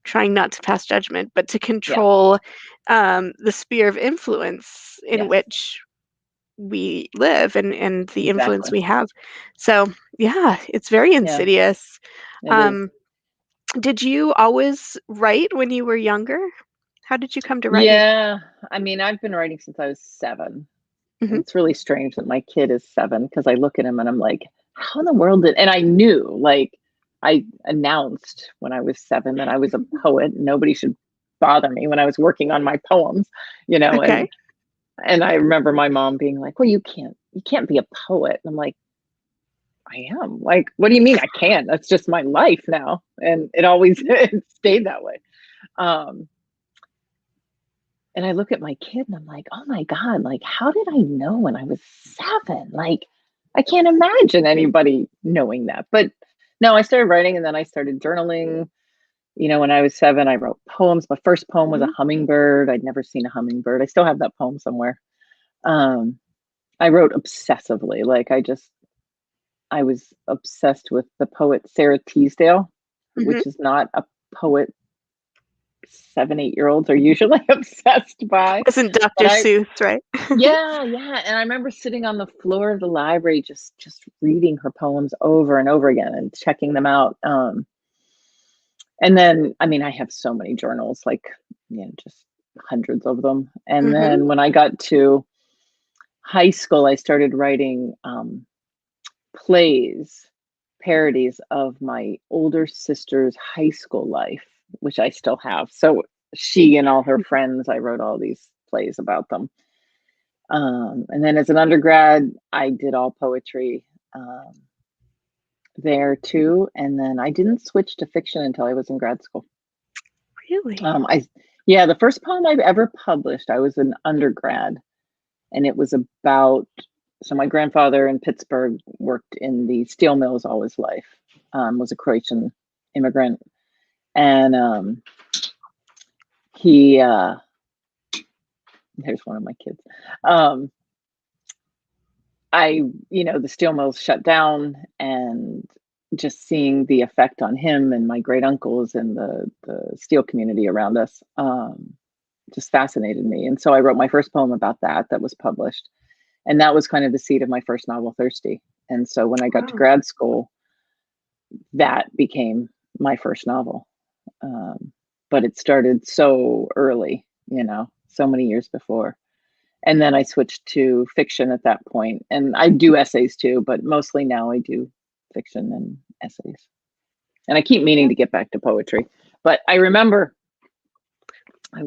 Speaker 2: trying not to pass judgment, but to
Speaker 3: Yeah.
Speaker 2: control, the sphere of influence in
Speaker 3: Yes.
Speaker 2: which we live and the influence
Speaker 3: Exactly.
Speaker 2: we have. So, yeah, it's very
Speaker 3: Yeah.
Speaker 2: insidious.
Speaker 3: It is.
Speaker 2: Um, did you always write when you were younger? How did you come to writing?
Speaker 3: Yeah. I mean, I've been writing since I was 7. And
Speaker 2: Mhm.
Speaker 3: it's really strange that my kid is 7, because I look at him and I'm like, how in the world did, and I knew, like, I announced when I was 7 that I was a poet. Nobody should bother me when I was working on my poems,
Speaker 2: Okay.
Speaker 3: and I remember my mom being like, well, you can't be a poet. And I'm like, I am. Like, what do you mean I can't? That's just my life now. And it always it stayed that way. Um, And I look at my kid and I'm like, "Oh my god, like, how did I know when I was 7?" Like, I can't imagine anybody knowing that. But no, I started writing, and then I started journaling. When I was 7, I wrote poems. My first poem was a
Speaker 2: Mhm.
Speaker 3: hummingbird. I'd never seen a hummingbird. I still have that poem somewhere. Um, I wrote obsessively. Like, I was obsessed with the poet Sarah Teasdale,
Speaker 2: Mhm.
Speaker 3: which is not a poet 7, 8-year-olds are usually obsessed by.
Speaker 2: Wasn't
Speaker 3: But
Speaker 2: Dr. Seuss, right?
Speaker 3: yeah, yeah, and I remember sitting on the floor of the library just reading her poems over and over again and checking them out, and then, I mean, I have so many journals, like, just hundreds of them, and
Speaker 2: Mhm.
Speaker 3: then when I got to high school, I started writing, plays, parodies of my older sister's high school life, which I still have. So she and all her friends, I wrote all these plays about them. And then as an undergrad, I did all poetry there too. And then I didn't switch to fiction until I was in grad school.
Speaker 2: Really?
Speaker 3: Yeah, the first poem I've ever published, I was an undergrad, and it was about, so my grandfather in Pittsburgh worked in the steel mills all his life, was a Croatian immigrant. And he, there's one of my kids. The steel mills shut down, and just seeing the effect on him and my great uncles and the steel community around us just fascinated me. And so I wrote my first poem about that was published. And that was kind of the seed of my first novel, Thirsty. And so when I got to
Speaker 2: Wow.
Speaker 3: grad school, that became my first novel. But it started so early, so many years before. And then I switched to fiction at that point. And I do essays too, but mostly now I do fiction and essays. And I keep meaning to get back to poetry. But I remember I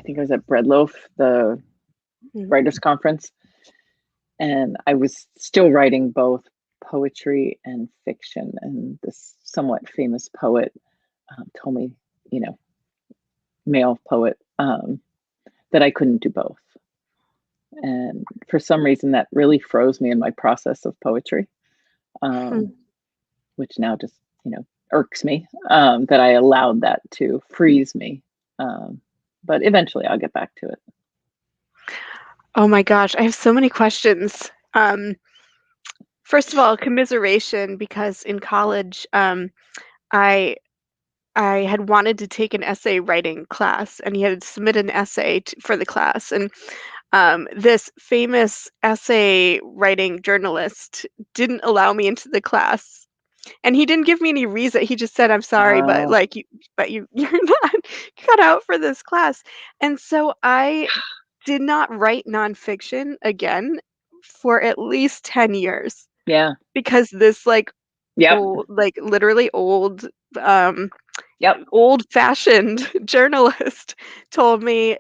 Speaker 3: think I was at Breadloaf, the writers conference, and I was still writing both poetry and fiction. And this somewhat famous poet told me, male poet, that I couldn't do both. And for some reason that really froze me in my process of poetry, which now just, irks me, that I allowed that to freeze me. But eventually I'll get back to it.
Speaker 2: Oh my gosh, I have so many questions. First of all, commiseration, because in college, I had wanted to take an essay writing class, and you had to submit an essay for the class. And this famous essay writing journalist didn't allow me into the class, and he didn't give me any reason. He just said, "I'm sorry, but you're not cut out for this class." And so I did not write nonfiction again for at least 10 years.
Speaker 3: Yeah.
Speaker 2: Because this
Speaker 3: Yep.
Speaker 2: literally
Speaker 3: Yep.
Speaker 2: old-fashioned journalist told me.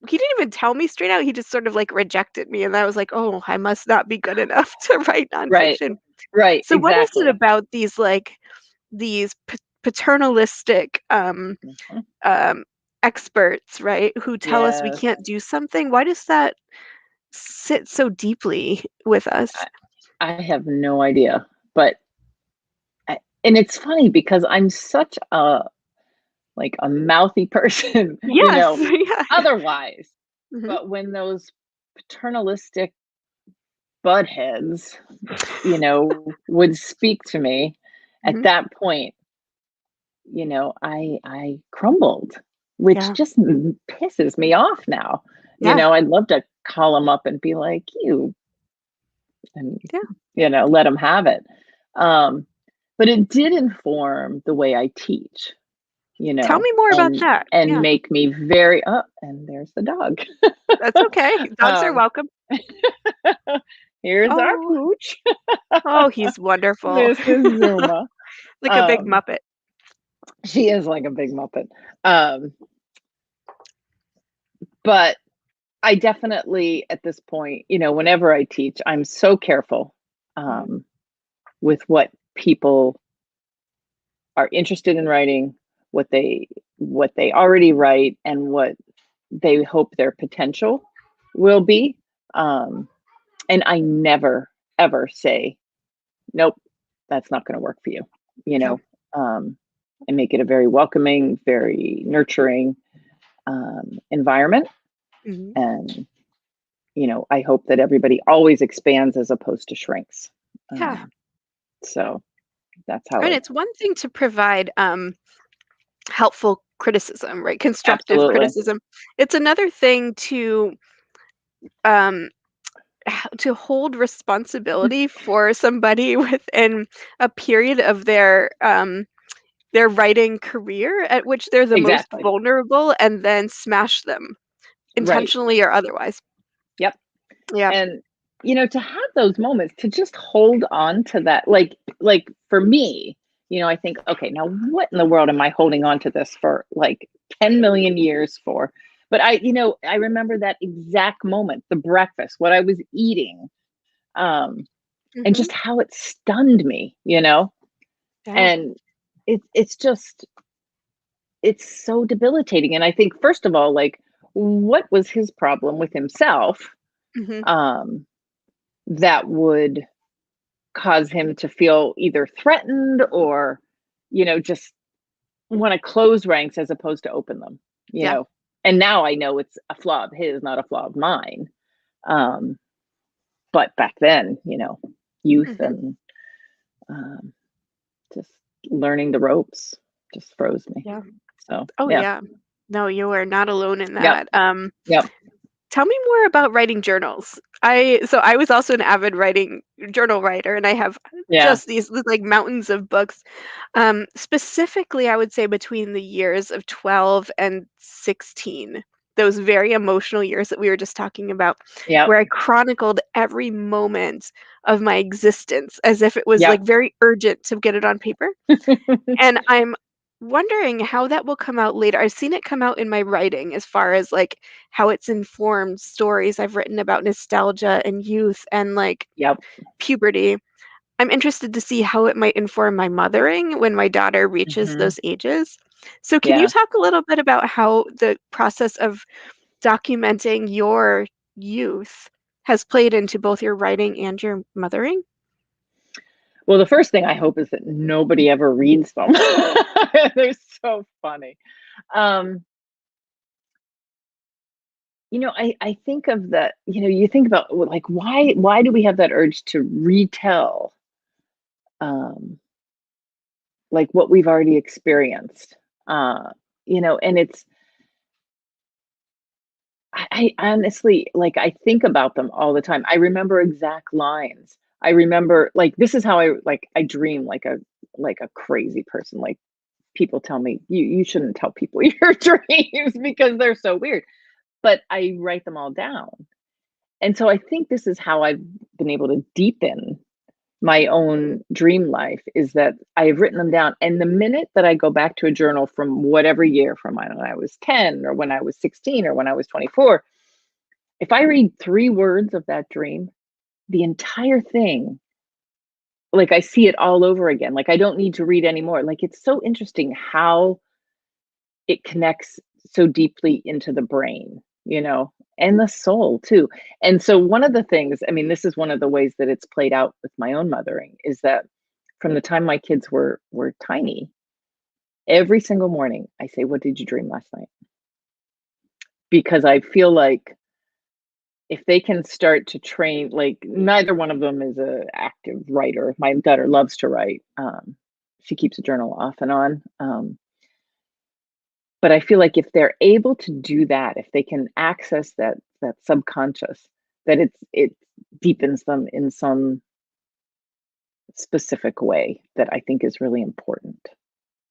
Speaker 2: He didn't even tell me straight out, he just sort of rejected me, and I was like, "Oh, I must not be good enough to write
Speaker 3: Right.
Speaker 2: nonfiction."
Speaker 3: Right.
Speaker 2: So what is it
Speaker 3: Exactly.
Speaker 2: about these paternalistic
Speaker 3: Mhm.
Speaker 2: experts, right, who tell us we
Speaker 3: Yes.
Speaker 2: can't do something? Why does that sit so deeply with us?
Speaker 3: I have no idea, but and it's funny because I'm such a mouthy person,
Speaker 2: Yes, yeah.
Speaker 3: otherwise.
Speaker 2: Mhm,
Speaker 3: But when those paternalistic butt heads, would speak to me at
Speaker 2: mhm,
Speaker 3: that point, I crumbled, which
Speaker 2: yeah,
Speaker 3: just pisses me off now.
Speaker 2: yeah,
Speaker 3: I'd love to call them up and be like, you, and,
Speaker 2: yeah.
Speaker 3: let them have it. Um, but it did inform the way I teach,
Speaker 2: Tell me more about
Speaker 3: and
Speaker 2: that. Yeah,
Speaker 3: make me very, oh, and there's the dog.
Speaker 2: that's okay. Dogs are
Speaker 3: um,
Speaker 2: welcome.
Speaker 3: here's our
Speaker 2: Oh,
Speaker 3: pooch.
Speaker 2: oh, he's wonderful.
Speaker 3: This is Zuma.
Speaker 2: Like a big
Speaker 3: Um,
Speaker 2: Muppet.
Speaker 3: she is like a big Muppet. Um, but I definitely, at this point, whenever I teach, I'm so careful
Speaker 2: Mhm,
Speaker 3: with what people are interested in writing, what they already write, and what they hope their potential will be. Um, and I never ever say, nope, that's not going to work for you. You
Speaker 2: no,
Speaker 3: know, and make it a very welcoming, very nurturing environment.
Speaker 2: mhm,
Speaker 3: And I hope that everybody always expands as opposed to shrinks.
Speaker 2: yeah,
Speaker 3: So that's how
Speaker 2: and
Speaker 3: I
Speaker 2: it's one thing to provide, helpful criticism, right? Constructive
Speaker 3: absolutely
Speaker 2: criticism. It's another thing um, to hold responsibility for somebody within a period of their writing career at which they're the most
Speaker 3: exactly
Speaker 2: vulnerable and then smash them,
Speaker 3: right.
Speaker 2: intentionally or otherwise.
Speaker 3: Yep.
Speaker 2: Yeah.
Speaker 3: And to have those moments, to just hold on to that, like for me, I think, okay, now what in the world am I holding on to this for like 10 million years for? But I remember that exact moment, the breakfast, what I was eating, um, and
Speaker 2: Mhm.
Speaker 3: just how it stunned me.
Speaker 2: Yeah.
Speaker 3: And it's so debilitating. And I think, first of all, like, what was his problem with himself,
Speaker 2: Mhm.
Speaker 3: um, that would cause him to feel either threatened or, just want to close ranks as opposed to open them, you
Speaker 2: Yeah.
Speaker 3: know. And now I know it's a flaw of his, not a flaw of mine. Um, but back then, youth
Speaker 2: Mhm.
Speaker 3: and um, just learning the ropes just froze me.
Speaker 2: Yeah.
Speaker 3: So
Speaker 2: Oh,
Speaker 3: yeah,
Speaker 2: yeah. No, you are not alone in
Speaker 3: yep,
Speaker 2: that.
Speaker 3: yep,
Speaker 2: Tell me more about writing journals. I was also an avid writing journal writer, and I have
Speaker 3: yeah,
Speaker 2: just these like mountains of books. Specifically, I would say between the years of 12 and 16, those very emotional years that we were just talking about,
Speaker 3: yep,
Speaker 2: where I chronicled every moment of my existence as if it was
Speaker 3: yep.
Speaker 2: like very urgent to get it on paper. And I'm wondering how that will come out later. I've seen it come out in my writing as far as like how it's informed stories I've written about nostalgia and youth and like
Speaker 3: Yep.
Speaker 2: puberty. I'm interested to see how it might inform my mothering when my daughter reaches
Speaker 3: Hmm.
Speaker 2: those ages. So, can you
Speaker 3: Yeah.
Speaker 2: talk a little bit about how the process of documenting your youth has played into both your writing and your mothering?
Speaker 3: Well, the first thing I hope is that nobody ever reads them. They're so funny. Um, I think of that, you think about, well, like, why do we have that urge to retell, um, like, what we've already experienced? And I honestly, like, I think about them all the time. I remember exact lines. I remember, like, this is how I dream like a crazy person. Like, people tell me, you shouldn't tell people your dreams because they're so weird. But I write them all down. And so I think this is how I've been able to deepen my own dream life, is that I've written them down. And the minute that I go back to a journal from whatever year, from, I don't know, when I was 10 or when I was 16 or when I was 24, if I read 3 words of that dream, the entire thing, like, I see it all over again. Like, I don't need to read anymore. Like, it's so interesting how it connects so deeply into the brain, and the soul too. And so one of the things, I mean, this is one of the ways that it's played out with my own mothering, is that from the time my kids were tiny, every single morning I say, "What did you dream last night?" Because I feel like if they can start to train, like, neither one of them is a active writer. My daughter loves to write. She keeps a journal off and on. But I feel like if they're able to do that, if they can access that subconscious, that it deepens them in some specific way that I think is really important.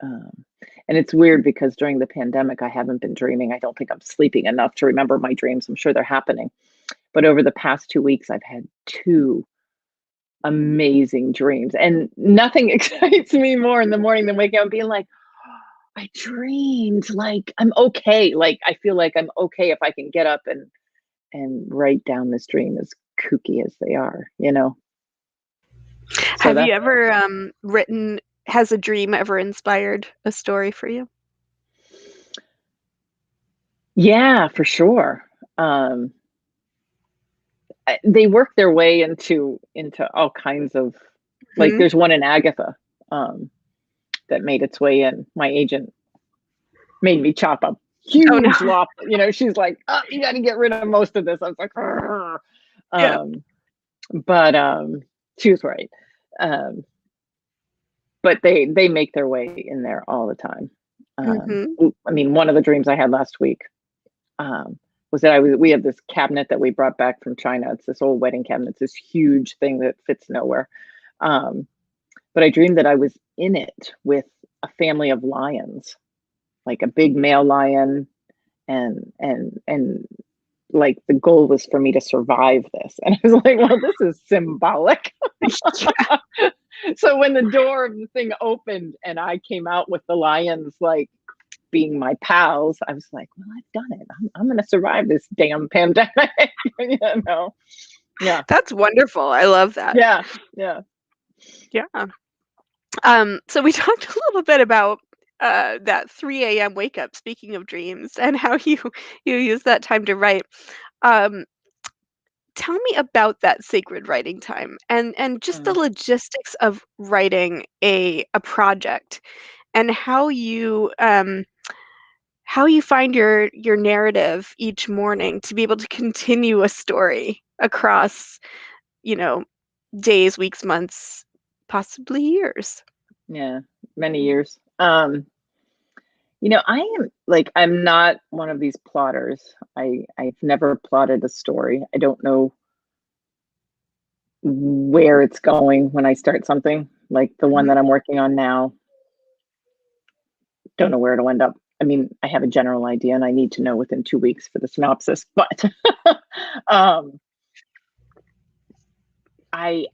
Speaker 3: Um, and it's weird because during the pandemic, I haven't been dreaming. I don't think I'm sleeping enough to remember my dreams. I'm sure they're happening. But over the past 2 weeks, I've had two amazing dreams. And nothing excites me more in the morning than waking up and being like, I dreamed, like, I'm okay. Like, I feel like I'm okay if I can get up and write down this dream, as kooky as they are. So
Speaker 2: Have you
Speaker 3: that's
Speaker 2: ever written, has a dream ever inspired a story for you?
Speaker 3: yeah, for sure. Um, they work their way into all kinds of, like,
Speaker 2: Hmm.
Speaker 3: there's one in Agatha, um, that made its way in. My agent made me chop a
Speaker 2: Oh no.
Speaker 3: huge lot. She's like, "Oh, you got to get rid of most of this." I was like, "Argh."
Speaker 2: Yeah.
Speaker 3: um, but she was right. Um, but they make their way in there all the time.
Speaker 2: Hmm.
Speaker 3: I mean, one of the dreams I had last week, um, was that we have this cabinet that we brought back from China. It's this old wedding cabinet. It's this huge thing that fits nowhere. Um, but I dreamed that I was in it with a family of lions, like a big male lion, and like, the goal was for me to survive this. And I was like, well, this is symbolic.
Speaker 2: Yeah.
Speaker 3: So when the door of the thing opened and I came out with the lions, like, being my pals, I was like, well, I've done it. I'm going to survive this damn pandemic. You know? Yeah.
Speaker 2: That's wonderful. I love that.
Speaker 3: Yeah. Yeah.
Speaker 2: Yeah. So we talked a little bit about that 3 a.m. wake up, speaking of dreams, and how you use that time to write. Um, Tell me about that sacred writing time and just the
Speaker 3: Mm,
Speaker 2: logistics of writing a project and how you find your narrative each morning to be able to continue a story across, you know, days, weeks, months, possibly years.
Speaker 3: yeah. Many years. I am like, I'm not one of these plotters. I've never plotted a story. I don't know where it's going when I start something. Like the one
Speaker 2: Mhm.
Speaker 3: that I'm working on now, don't know where it'll end up. I mean, I have a general idea and I need to know within 2 weeks for the synopsis, but um I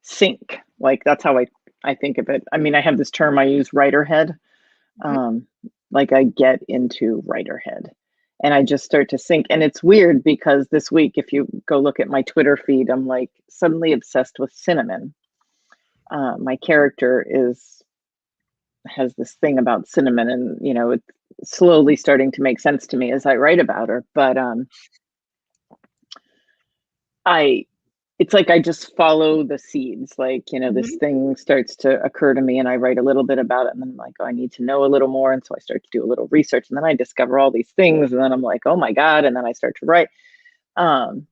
Speaker 3: think, like, that's how I think of it. I mean, I have this term I use, writer head.
Speaker 2: Mhm.
Speaker 3: Um, like I get into writer head and I just start to think. And it's weird because this week, if you go look at my Twitter feed, I'm like suddenly obsessed with cinnamon. My character is has this thing about cinnamon, and it's slowly starting to make sense to me as I write about her. But I it's like I just follow the seeds. Like, this
Speaker 2: Mhm.
Speaker 3: thing starts to occur to me and I write a little bit about it and then I'm like, oh, I need to know a little more. And so I start to do a little research and then I discover all these things and then I'm like, oh my God. And then I start to write. Um,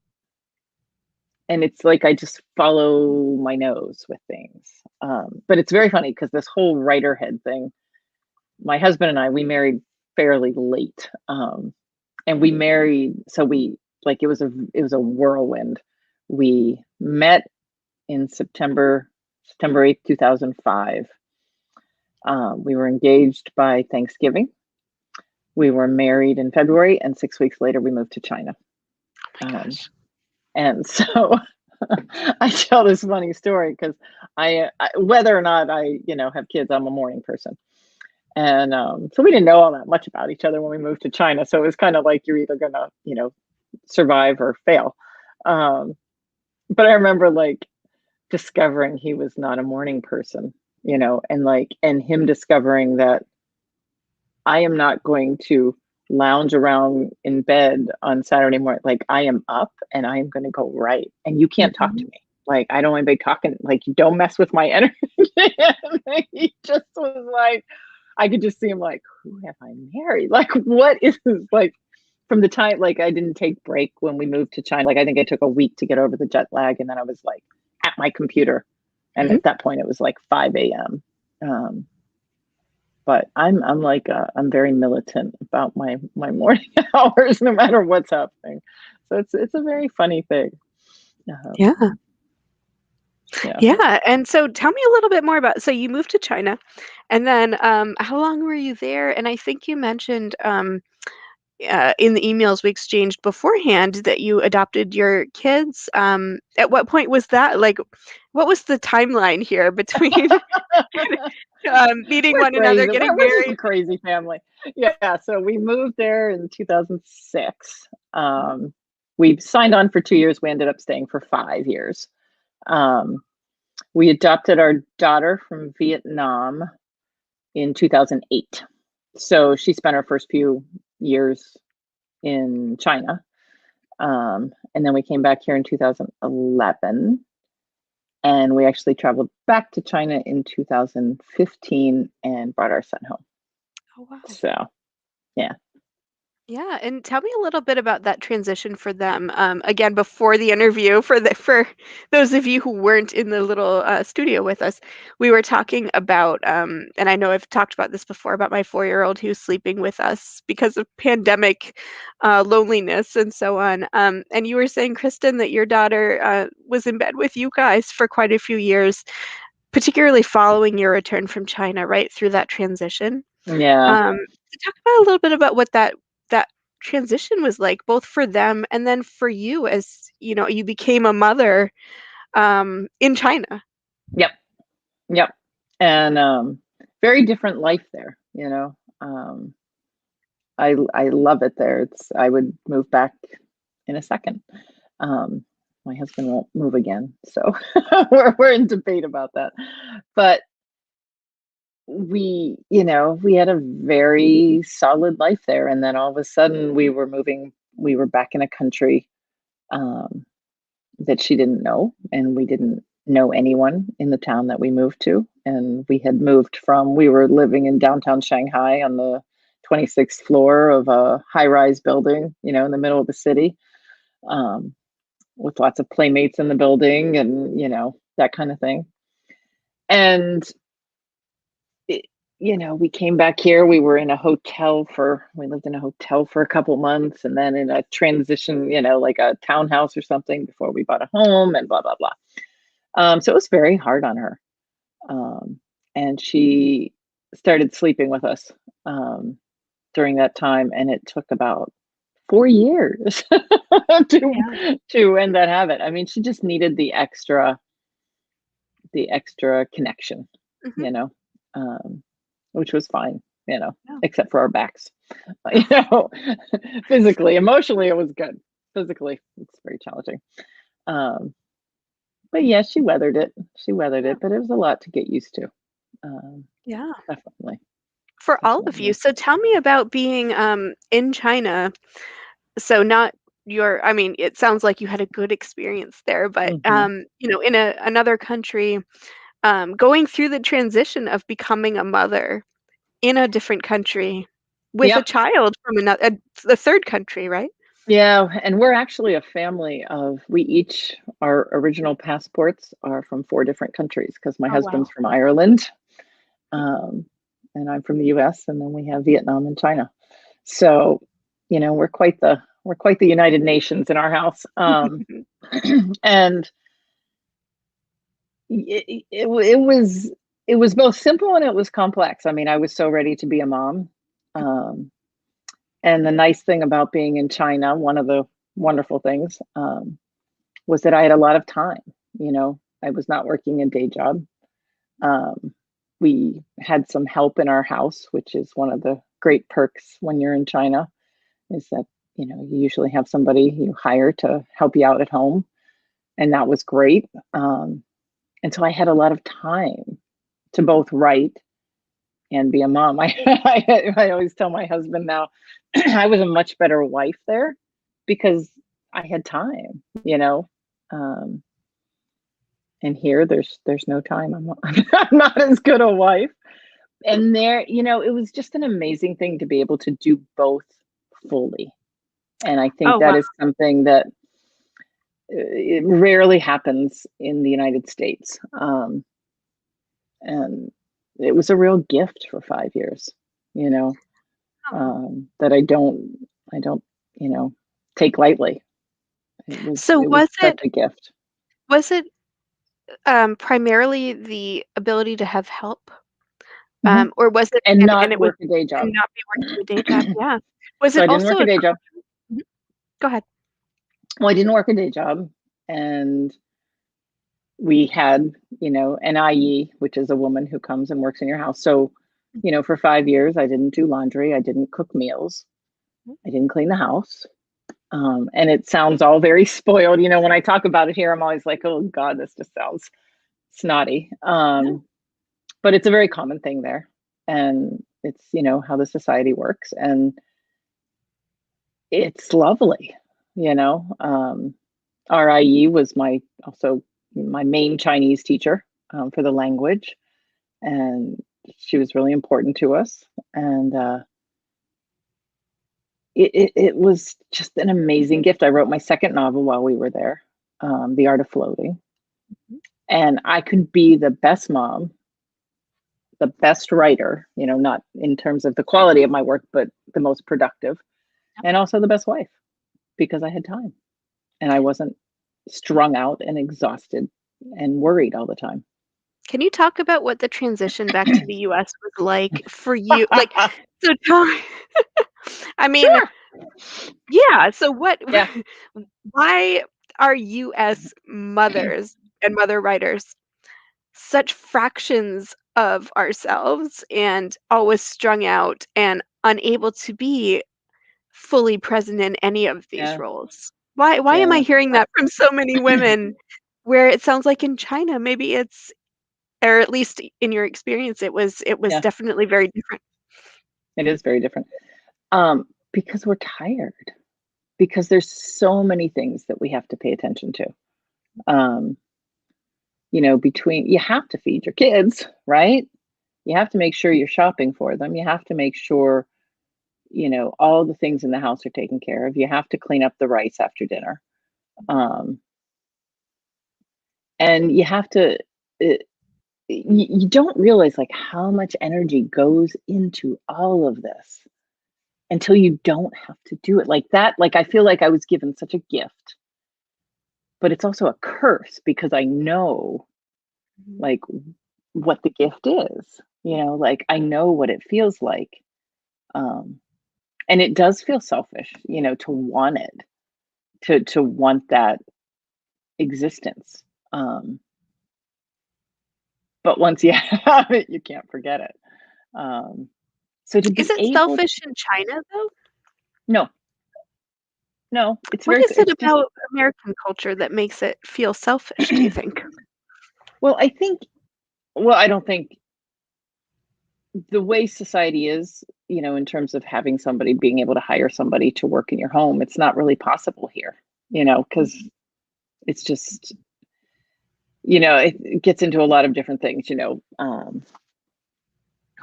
Speaker 3: and it's like I just follow my nose with things. But it's very funny because this whole writer head thing, my husband and I, we married fairly late. And we married, so we like it was a whirlwind. We met in September 8th, 2005. We were engaged by Thanksgiving. We were married in February, and 6 weeks later, we moved to China.
Speaker 2: Oh my
Speaker 3: Um,
Speaker 2: gosh.
Speaker 3: and so I tell this funny story because whether or not I, have kids, I'm a morning person. And so we didn't know all that much about each other when we moved to China. So it was kind of like you're either going to, survive or fail. Um, but I remember like discovering he was not a morning person, and him discovering that I am not going to lounge around in bed on Saturday morning. Like I am up and I am going to go write, and you can't talk to
Speaker 2: Mhm.
Speaker 3: me. Like I don't want anybody talking. Like you don't mess with my energy. He just was like, I could just see him like, who have I married? Like what is this? Like from the time like I didn't take break when we moved to China. Like I think I took a week to get over the jet lag, and then I was like at my computer, and
Speaker 2: Mhm.
Speaker 3: at that point it was like 5 a.m. But I'm like I'm very militant about my morning hours, no matter what's happening. So it's a very funny thing.
Speaker 2: Yeah.
Speaker 3: Yeah.
Speaker 2: Yeah. And so tell me a little bit more about, so you moved to China and then how long were you there? And I think you mentioned in the emails we exchanged beforehand that you adopted your kids. At what point was that? Like, what was the timeline here between meeting
Speaker 3: We're
Speaker 2: one another,
Speaker 3: crazy.
Speaker 2: getting
Speaker 3: We're just a
Speaker 2: married?
Speaker 3: crazy family. Yeah. So we moved there in 2006.
Speaker 2: Mhm.
Speaker 3: We signed on for 2 years. We ended up staying for 5 years. Um, we adopted our daughter from Vietnam in 2008. So she spent her first few years in China. And then we came back here in 2011. And we actually traveled back to China in 2015 and brought our son home.
Speaker 2: Oh, wow.
Speaker 3: So, yeah.
Speaker 2: Yeah, and tell me a little bit about that transition for them. Again, before the interview, for those of you who weren't in the little studio with us, we were talking about, and I know I've talked about this before about my 4-year-old who's sleeping with us because of pandemic loneliness and so on. And you were saying, Kristen, that your daughter was in bed with you guys for quite a few years, particularly following your return from China, right through that transition.
Speaker 3: Yeah.
Speaker 2: Talk about a little bit about what that transition was like, both for them and then for you as, you became a mother, in China.
Speaker 3: Yep. Yep. And very different life there, Um, I love it there. I would move back in a second. Um, my husband won't move again, so we're in debate about that. But we had a very solid life there, and then all of a sudden we were back in a country um, that she didn't know, and we didn't know anyone in the town that we moved to. And we were living in downtown Shanghai on the 26th floor of a high-rise building, in the middle of the city, um, with lots of playmates in the building and, that kind of thing. And it, we came back here. We lived in a hotel for a couple months, and then in a transition, like a townhouse or something before we bought a home, and blah, blah, blah. So it was very hard on her. And she started sleeping with us during that time, and it took about 4 years
Speaker 2: Yeah.
Speaker 3: to end that habit. I mean, she just needed the extra connection,
Speaker 2: Mhm.
Speaker 3: you know, um, which was fine,
Speaker 2: Yeah.
Speaker 3: except for our backs. You know, physically, emotionally, it was good. Physically, it's very challenging. Um, but yeah, she weathered it. She weathered
Speaker 2: Yeah.
Speaker 3: it, but it was a lot to get used to. Um,
Speaker 2: Yeah.
Speaker 3: definitely,
Speaker 2: For all of you.
Speaker 3: definitely.
Speaker 2: So tell me about being in China. So not I mean, it sounds like you had a good experience there, but
Speaker 3: Hmm.
Speaker 2: in another country, going through the transition of becoming a mother in a different country with a
Speaker 3: Yep.
Speaker 2: child from the third country, right?
Speaker 3: Yeah, and we're actually a family of we each our original passports are from 4 different countries because my
Speaker 2: Oh, wow.
Speaker 3: husband's from Ireland, um, and I'm from the US, and then we have Vietnam and China. So, we're quite the United Nations in our house. And it was both simple and it was complex. I mean, I was so ready to be a mom. Um, and the nice thing about being in China, one of the wonderful things, was that I had a lot of time. I was not working a day job. Um, we had some help in our house, which is one of the great perks when you're in China, is that, you usually have somebody you hire to help you out at home. And that was great. And so I had a lot of time to both write and be a mom. I always tell my husband now, I was a much better wife there because I had time, Um, and here there's no time. I'm not as good a wife. And there, it was just an amazing thing to be able to do both fully. And I think
Speaker 2: Oh,
Speaker 3: that
Speaker 2: wow.
Speaker 3: is something that it rarely happens in the United States. And it was a real gift for 5 years, you know,
Speaker 2: Oh.
Speaker 3: that I don't, you know, take lightly. It was
Speaker 2: So
Speaker 3: it was
Speaker 2: was
Speaker 3: such
Speaker 2: it
Speaker 3: a gift.
Speaker 2: was it primarily the ability to have help?
Speaker 3: Mhm.
Speaker 2: Or was it
Speaker 3: And
Speaker 2: and
Speaker 3: not
Speaker 2: it was
Speaker 3: work a day
Speaker 2: and
Speaker 3: job.
Speaker 2: not be working a day job? Yeah. Was
Speaker 3: So
Speaker 2: it
Speaker 3: I didn't
Speaker 2: also
Speaker 3: work a
Speaker 2: a
Speaker 3: day job.
Speaker 2: Mhm. Go ahead.
Speaker 3: Well, I didn't work a day job, and we had, an IE, which is a woman who comes and works in your house. So, for 5 years, I didn't do laundry, I didn't cook meals,
Speaker 2: Mhm.
Speaker 3: I didn't clean the house. And it sounds all very spoiled. When I talk about it here, I'm always like, oh God, this just sounds snotty.
Speaker 2: No.
Speaker 3: But it's a very common thing there. And it's, how the society works. And it's lovely, you know. RIE was my main Chinese teacher for the language. And she was really important to us. And it was just an amazing gift. I wrote my second novel while we were there, The Art of Floating.
Speaker 2: Mhm.
Speaker 3: And I could be the best mom, the best writer, not in terms of the quality of my work, but the most productive,
Speaker 2: Yep.
Speaker 3: and also the best wife because I had time and I wasn't strung out and exhausted and worried all the time.
Speaker 2: Can you talk about what the transition back to the US was like for you? Like, so tell me I mean,
Speaker 3: Sure.
Speaker 2: yeah, so what
Speaker 3: Yeah.
Speaker 2: why are US mothers and mother writers such fractions of ourselves and always strung out and unable to be fully present in any of these
Speaker 3: Yeah,
Speaker 2: roles. Why am I
Speaker 3: yeah,
Speaker 2: hearing that from so many women where it sounds like in China, maybe it's or at least in your experience, it was
Speaker 3: yeah.
Speaker 2: definitely very different.
Speaker 3: It is very different. Because we're tired. Because there's so many things that we have to pay attention to. Um, between you have to feed your kids, right? You have to make sure you're shopping for them. You have to make sure, all the things in the house are taken care of. You have to clean up the rice after dinner. Um, and you have to, you don't realize like how much energy goes into all of this until you don't have to do it like that. Like, I feel like I was given such a gift, but it's also a curse because I know
Speaker 2: Mhm.
Speaker 3: like what the gift is, like I know what it feels like. Um, and it does feel selfish, to want it, to want that existence. Um, but once you have it, you can't forget it. Um, so to
Speaker 2: Is
Speaker 3: be
Speaker 2: it
Speaker 3: able,
Speaker 2: selfish in China, though?
Speaker 3: no, no,
Speaker 2: What is it
Speaker 3: it's just,
Speaker 2: about American culture that makes it feel selfish, do you think?
Speaker 3: well, I think, well, I don't think the way society is, in terms of having somebody being able to hire somebody to work in your home, it's not really possible here, because it's just, it gets into a lot of different things,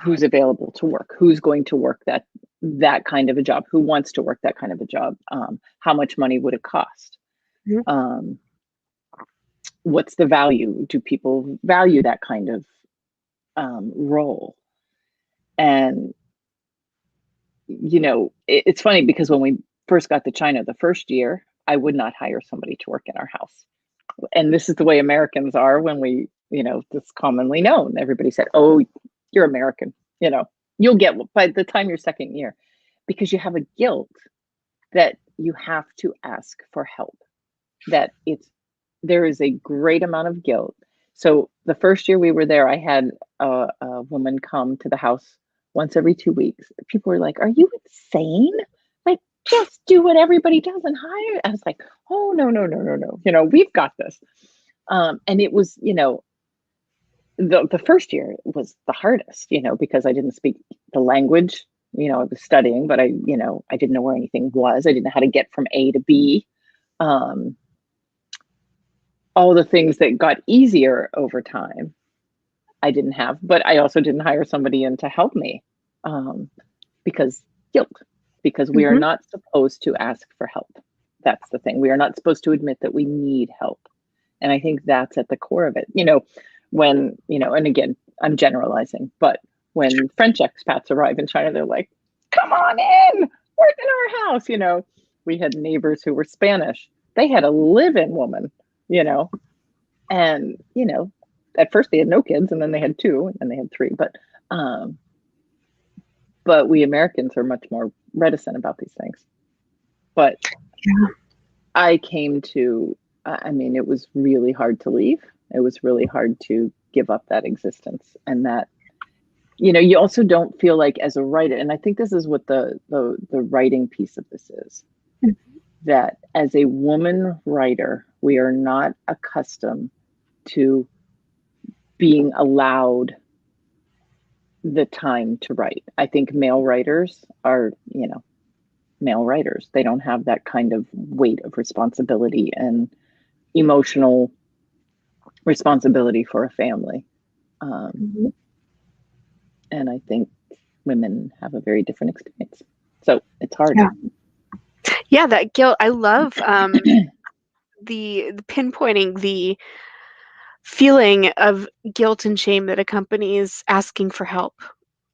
Speaker 3: who's available to work, who's going to work that kind of a job, who wants to work that kind of a job, how much money would it cost,
Speaker 2: Mhm.
Speaker 3: um, what's the value, do people value that kind of role. And it's funny because when we first got to China the first year, I would not hire somebody to work in our house. And this is the way Americans are when we, this commonly known. Everybody said, "Oh, you're American, you'll get by the time you're second year," because you have a guilt that you have to ask for help. That there is a great amount of guilt. So the first year we were there, I had a woman come to the house once every 2 weeks. People were like, "Are you insane? Like, just do what everybody does and hire." I was like, "Oh, no, no, no, no, no. We've got this." And it was, the first year was the hardest, because I didn't speak the language. I was studying, but I didn't know where anything was. I didn't know how to get from A to B. Um, all the things that got easier over time, I didn't have, but I also didn't hire somebody in to help me, um, because guilt, because we are
Speaker 2: Mhm.
Speaker 3: not supposed to ask for help. That's the thing. We are not supposed to admit that we need help. And I think that's at the core of it. When, and again, I'm generalizing, but when French expats arrive in China, they're like, "Come on in, work in our house." We had neighbors who were Spanish. They had a live in woman, you know, and, at first they had no kids and then they had two and then they had three. Um, but we Americans are much more reticent about these things. But
Speaker 2: Yeah.
Speaker 3: I came to, I mean, it was really hard to leave. It was really hard to give up that existence. And that, you also don't feel like as a writer, and I think this is what the writing piece of this is, that as a woman writer, we are not accustomed to being allowed the time to write. I think male writers are, male writers. They don't have that kind of weight of responsibility and emotional responsibility for a family. Um,
Speaker 2: Mhm.
Speaker 3: and I think women have a very different experience. So it's hard.
Speaker 2: Yeah. Yeah, that guilt. I love the pinpointing the feeling of guilt and shame that accompanies asking for help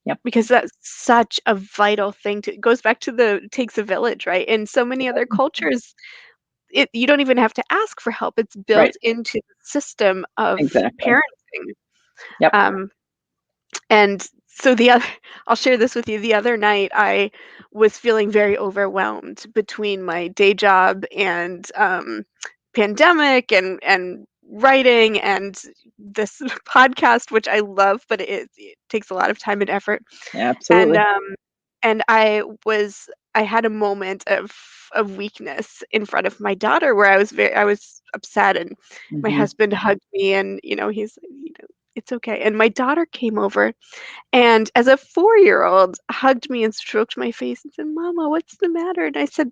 Speaker 3: Yep.
Speaker 2: because that's such a vital thing to it goes back to the it takes a village, right? In so many other cultures, you don't even have to ask for help. It's built
Speaker 3: Right.
Speaker 2: into the system of
Speaker 3: Exactly.
Speaker 2: parenting.
Speaker 3: Yep.
Speaker 2: Um, and so the other I'll share this with you. The other night, I was feeling very overwhelmed between my day job and pandemic and writing and this podcast, which I love, but it takes a lot of time and effort. And
Speaker 3: Absolutely.
Speaker 2: and I had a moment of weakness in front of my daughter where I was upset, and my
Speaker 3: Hmm.
Speaker 2: husband hugged me, and he's it's okay. And my daughter came over, and as a 4-year-old hugged me and stroked my face and said, "Mama, what's the matter?" And I said,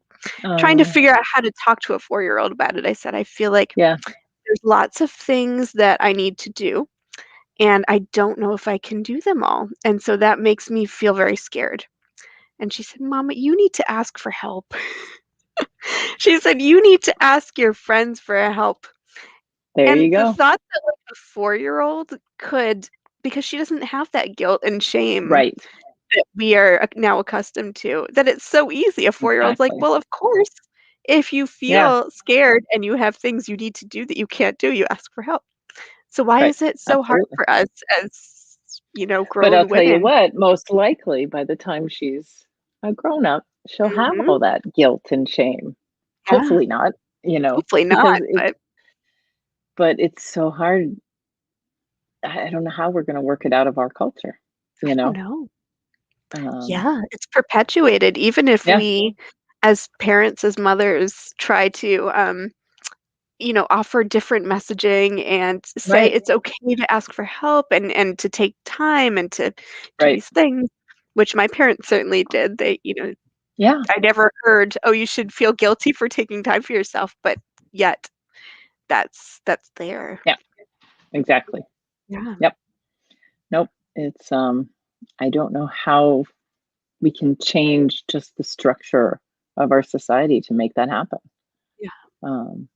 Speaker 2: trying to
Speaker 3: Oh,
Speaker 2: figure out how to talk to a 4-year-old about it, I said, "I feel like
Speaker 3: yeah.
Speaker 2: there's lots of things that I need to do, and I don't know if I can do them all. And so that makes me feel very scared." And she said, "Mama, you need to ask for help." She said, "You need to ask your friends for help."
Speaker 3: There
Speaker 2: And
Speaker 3: you
Speaker 2: the
Speaker 3: go.
Speaker 2: thought that like a 4-year-old could, because she doesn't have that guilt and shame
Speaker 3: Right.
Speaker 2: that we are now accustomed to, that it's so easy. A 4-year-old's like,
Speaker 3: Exactly.
Speaker 2: "Well, of course, if you
Speaker 3: Yeah.
Speaker 2: feel scared and you have things you need to do that you can't do, you ask for help." So why
Speaker 3: Right.
Speaker 2: is it so hard
Speaker 3: Absolutely.
Speaker 2: for us as,
Speaker 3: But I'll
Speaker 2: grown
Speaker 3: tell you
Speaker 2: women?
Speaker 3: what, most likely by the time she's a grown up, she'll have
Speaker 2: Mhm.
Speaker 3: all that guilt and shame.
Speaker 2: Yeah,
Speaker 3: Hopefully not,
Speaker 2: hopefully
Speaker 3: because
Speaker 2: not, but
Speaker 3: but it's so hard. I don't know how we're gonna work it out of our culture,
Speaker 2: I
Speaker 3: you
Speaker 2: don't
Speaker 3: know?
Speaker 2: know.
Speaker 3: Um,
Speaker 2: Yeah, it's perpetuated even if
Speaker 3: yeah,
Speaker 2: we as parents, as mothers try to, offer different messaging and say
Speaker 3: right,
Speaker 2: it's okay to ask for help and to take time and to do
Speaker 3: right.
Speaker 2: these things, which my parents certainly did.
Speaker 3: Yeah,
Speaker 2: I never heard, "Oh, you should feel guilty for taking time for yourself," but yet that's there.
Speaker 3: yeah, exactly.
Speaker 2: Yeah,
Speaker 3: Yep. Nope. It's, I don't know how we can change just the structure of our society to make that happen.
Speaker 2: yeah,
Speaker 3: Um,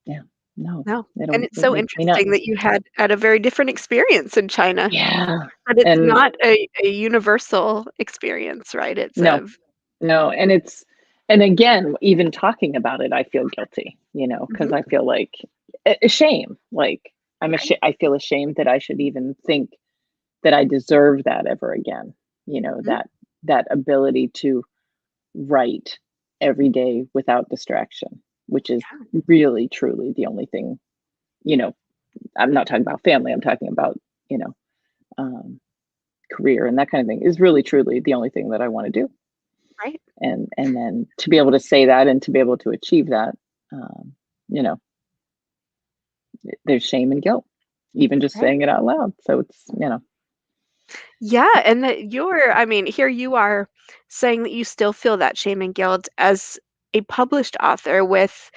Speaker 3: yeah, no,
Speaker 2: no, and
Speaker 3: it'll
Speaker 2: it's
Speaker 3: it
Speaker 2: so
Speaker 3: makes me nuts.
Speaker 2: interesting that you had a very different experience in China,
Speaker 3: Yeah,
Speaker 2: but it's
Speaker 3: and
Speaker 2: not a universal experience, right? It's
Speaker 3: no,
Speaker 2: a
Speaker 3: no, and again, even talking about it, I feel guilty, because
Speaker 2: Mhm,
Speaker 3: I feel like a shame, like,
Speaker 2: right,
Speaker 3: I feel ashamed that I should even think that I deserve that ever again,
Speaker 2: mhm,
Speaker 3: that ability to write every day without distraction, which is really truly the only thing, you know, I'm not talking about family, I'm talking about, you know, um, career and that kind of thing is really truly the only thing that I want to do.
Speaker 2: right,
Speaker 3: And then to be able to say that and to be able to achieve that, um, you know, there's shame and guilt, even just
Speaker 2: right.
Speaker 3: saying it out loud. So it's,
Speaker 2: Yeah, and that I mean, here you are saying that you still feel that shame and guilt as a published author with,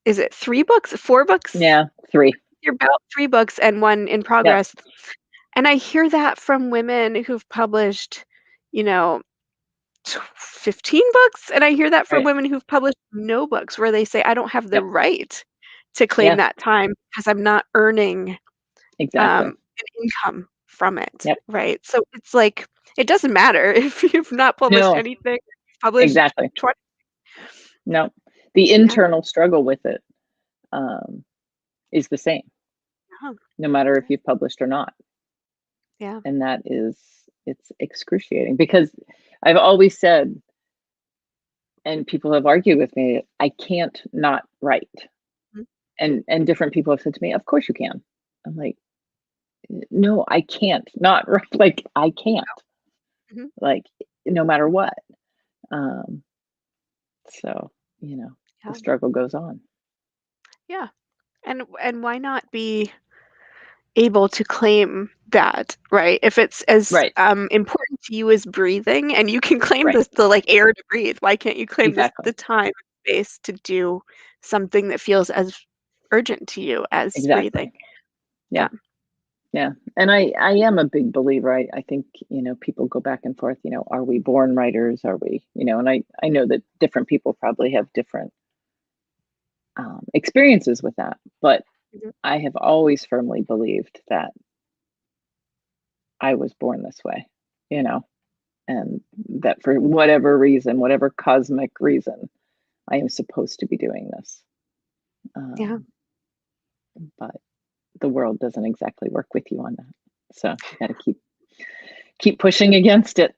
Speaker 2: is it 3 books? 4 books?
Speaker 3: yeah, three.
Speaker 2: You're about 3 books and 1 in
Speaker 3: Yep.
Speaker 2: progress, and I hear that from women who've published, you know, 15 books, and I hear that from
Speaker 3: Right.
Speaker 2: women who've published no books where they say, "I don't have the
Speaker 3: Yep.
Speaker 2: right to claim
Speaker 3: Yeah,
Speaker 2: that time because I'm not earning
Speaker 3: exactly.
Speaker 2: an income from it,"
Speaker 3: Yep.
Speaker 2: right? So it's like, it doesn't matter if you've not published
Speaker 3: No,
Speaker 2: anything, you've published
Speaker 3: exactly.
Speaker 2: 20.
Speaker 3: No, the
Speaker 2: Yeah,
Speaker 3: internal struggle with it, um, is the same,
Speaker 2: yeah,
Speaker 3: no matter if you've published or not.
Speaker 2: yeah,
Speaker 3: And it's excruciating because I've always said, and people have argued with me, I can't not write.
Speaker 2: mhm,
Speaker 3: And different people have said to me, of course you can. I'm like, no, I can't not write. Like, I can't,
Speaker 2: mhm,
Speaker 3: like, no matter what. Um, so, you know, the
Speaker 2: yeah,
Speaker 3: struggle goes on.
Speaker 2: yeah, and why not be able to claim that, right? If it's as,
Speaker 3: Right.
Speaker 2: important to you as breathing and you can claim
Speaker 3: Right.
Speaker 2: the, like, air to breathe, why can't you claim
Speaker 3: Exactly.
Speaker 2: the time and space to do something that feels as urgent to you as breathing?
Speaker 3: Exactly.
Speaker 2: Yeah,
Speaker 3: Yeah. Yeah. And I am a big believer. I think, people go back and forth, are we born writers? Are we, and I know that different people probably have different experiences with that. But
Speaker 2: mhm,
Speaker 3: I have always firmly believed that I was born this way, you know, and that for whatever reason, whatever cosmic reason, I am supposed to be doing this.
Speaker 2: yeah,
Speaker 3: Um, but the world doesn't exactly work with you on that. So you got to keep pushing against it.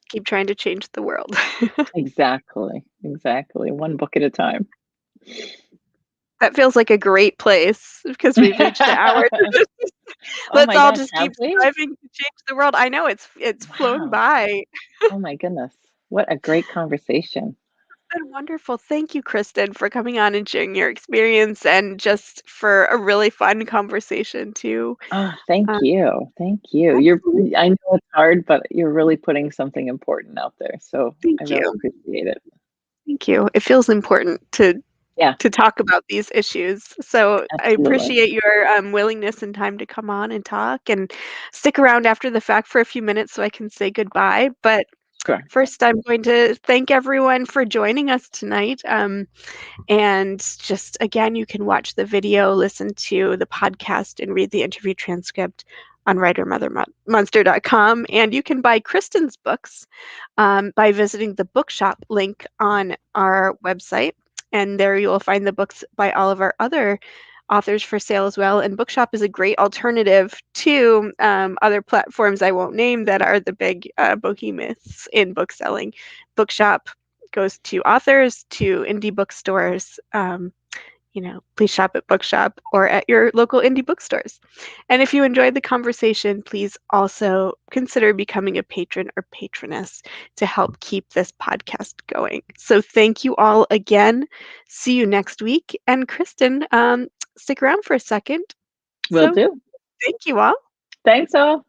Speaker 2: keep trying to change the world.
Speaker 3: Exactly. Exactly. One book at a time.
Speaker 2: That feels like a great place because we've reached the hour.
Speaker 3: Oh
Speaker 2: Let's
Speaker 3: my
Speaker 2: all
Speaker 3: gosh,
Speaker 2: just
Speaker 3: have
Speaker 2: keep
Speaker 3: we?
Speaker 2: striving to change the world. I know it's flown
Speaker 3: Wow.
Speaker 2: by.
Speaker 3: Oh my goodness. What a great conversation.
Speaker 2: Been wonderful. Thank you, Kristen, for coming on and sharing your experience and just for a really fun conversation too.
Speaker 3: Oh, thank
Speaker 2: Um,
Speaker 3: you. Thank you.
Speaker 2: Absolutely.
Speaker 3: I know it's hard, but you're really putting something important out there. So I
Speaker 2: Thank
Speaker 3: really
Speaker 2: you.
Speaker 3: appreciate it.
Speaker 2: Thank you. It feels important
Speaker 3: Yeah,
Speaker 2: to talk about these issues. So I
Speaker 3: absolutely.
Speaker 2: appreciate your willingness and time to come on and talk and stick around after the fact for a few minutes so I can say goodbye. But
Speaker 3: Sure.
Speaker 2: first, I'm going to thank everyone for joining us tonight. And just again, you can watch the video, listen to the podcast, and read the interview transcript on writermothermonster.com. And you can buy Kristen's books by visiting the bookshop link on our website. And there you will find the books by all of our other authors for sale as well. And Bookshop is a great alternative to other platforms I won't name that are the big behemoths in book selling. Bookshop goes to authors, to indie bookstores. Please shop at Bookshop or at your local indie bookstores. And if you enjoyed the conversation, please also consider becoming a patron or patroness to help keep this podcast going. So thank you all again. See you next week. And Kristen, stick around for a second.
Speaker 3: Will
Speaker 2: So
Speaker 3: do.
Speaker 2: thank you all.
Speaker 3: Thanks all.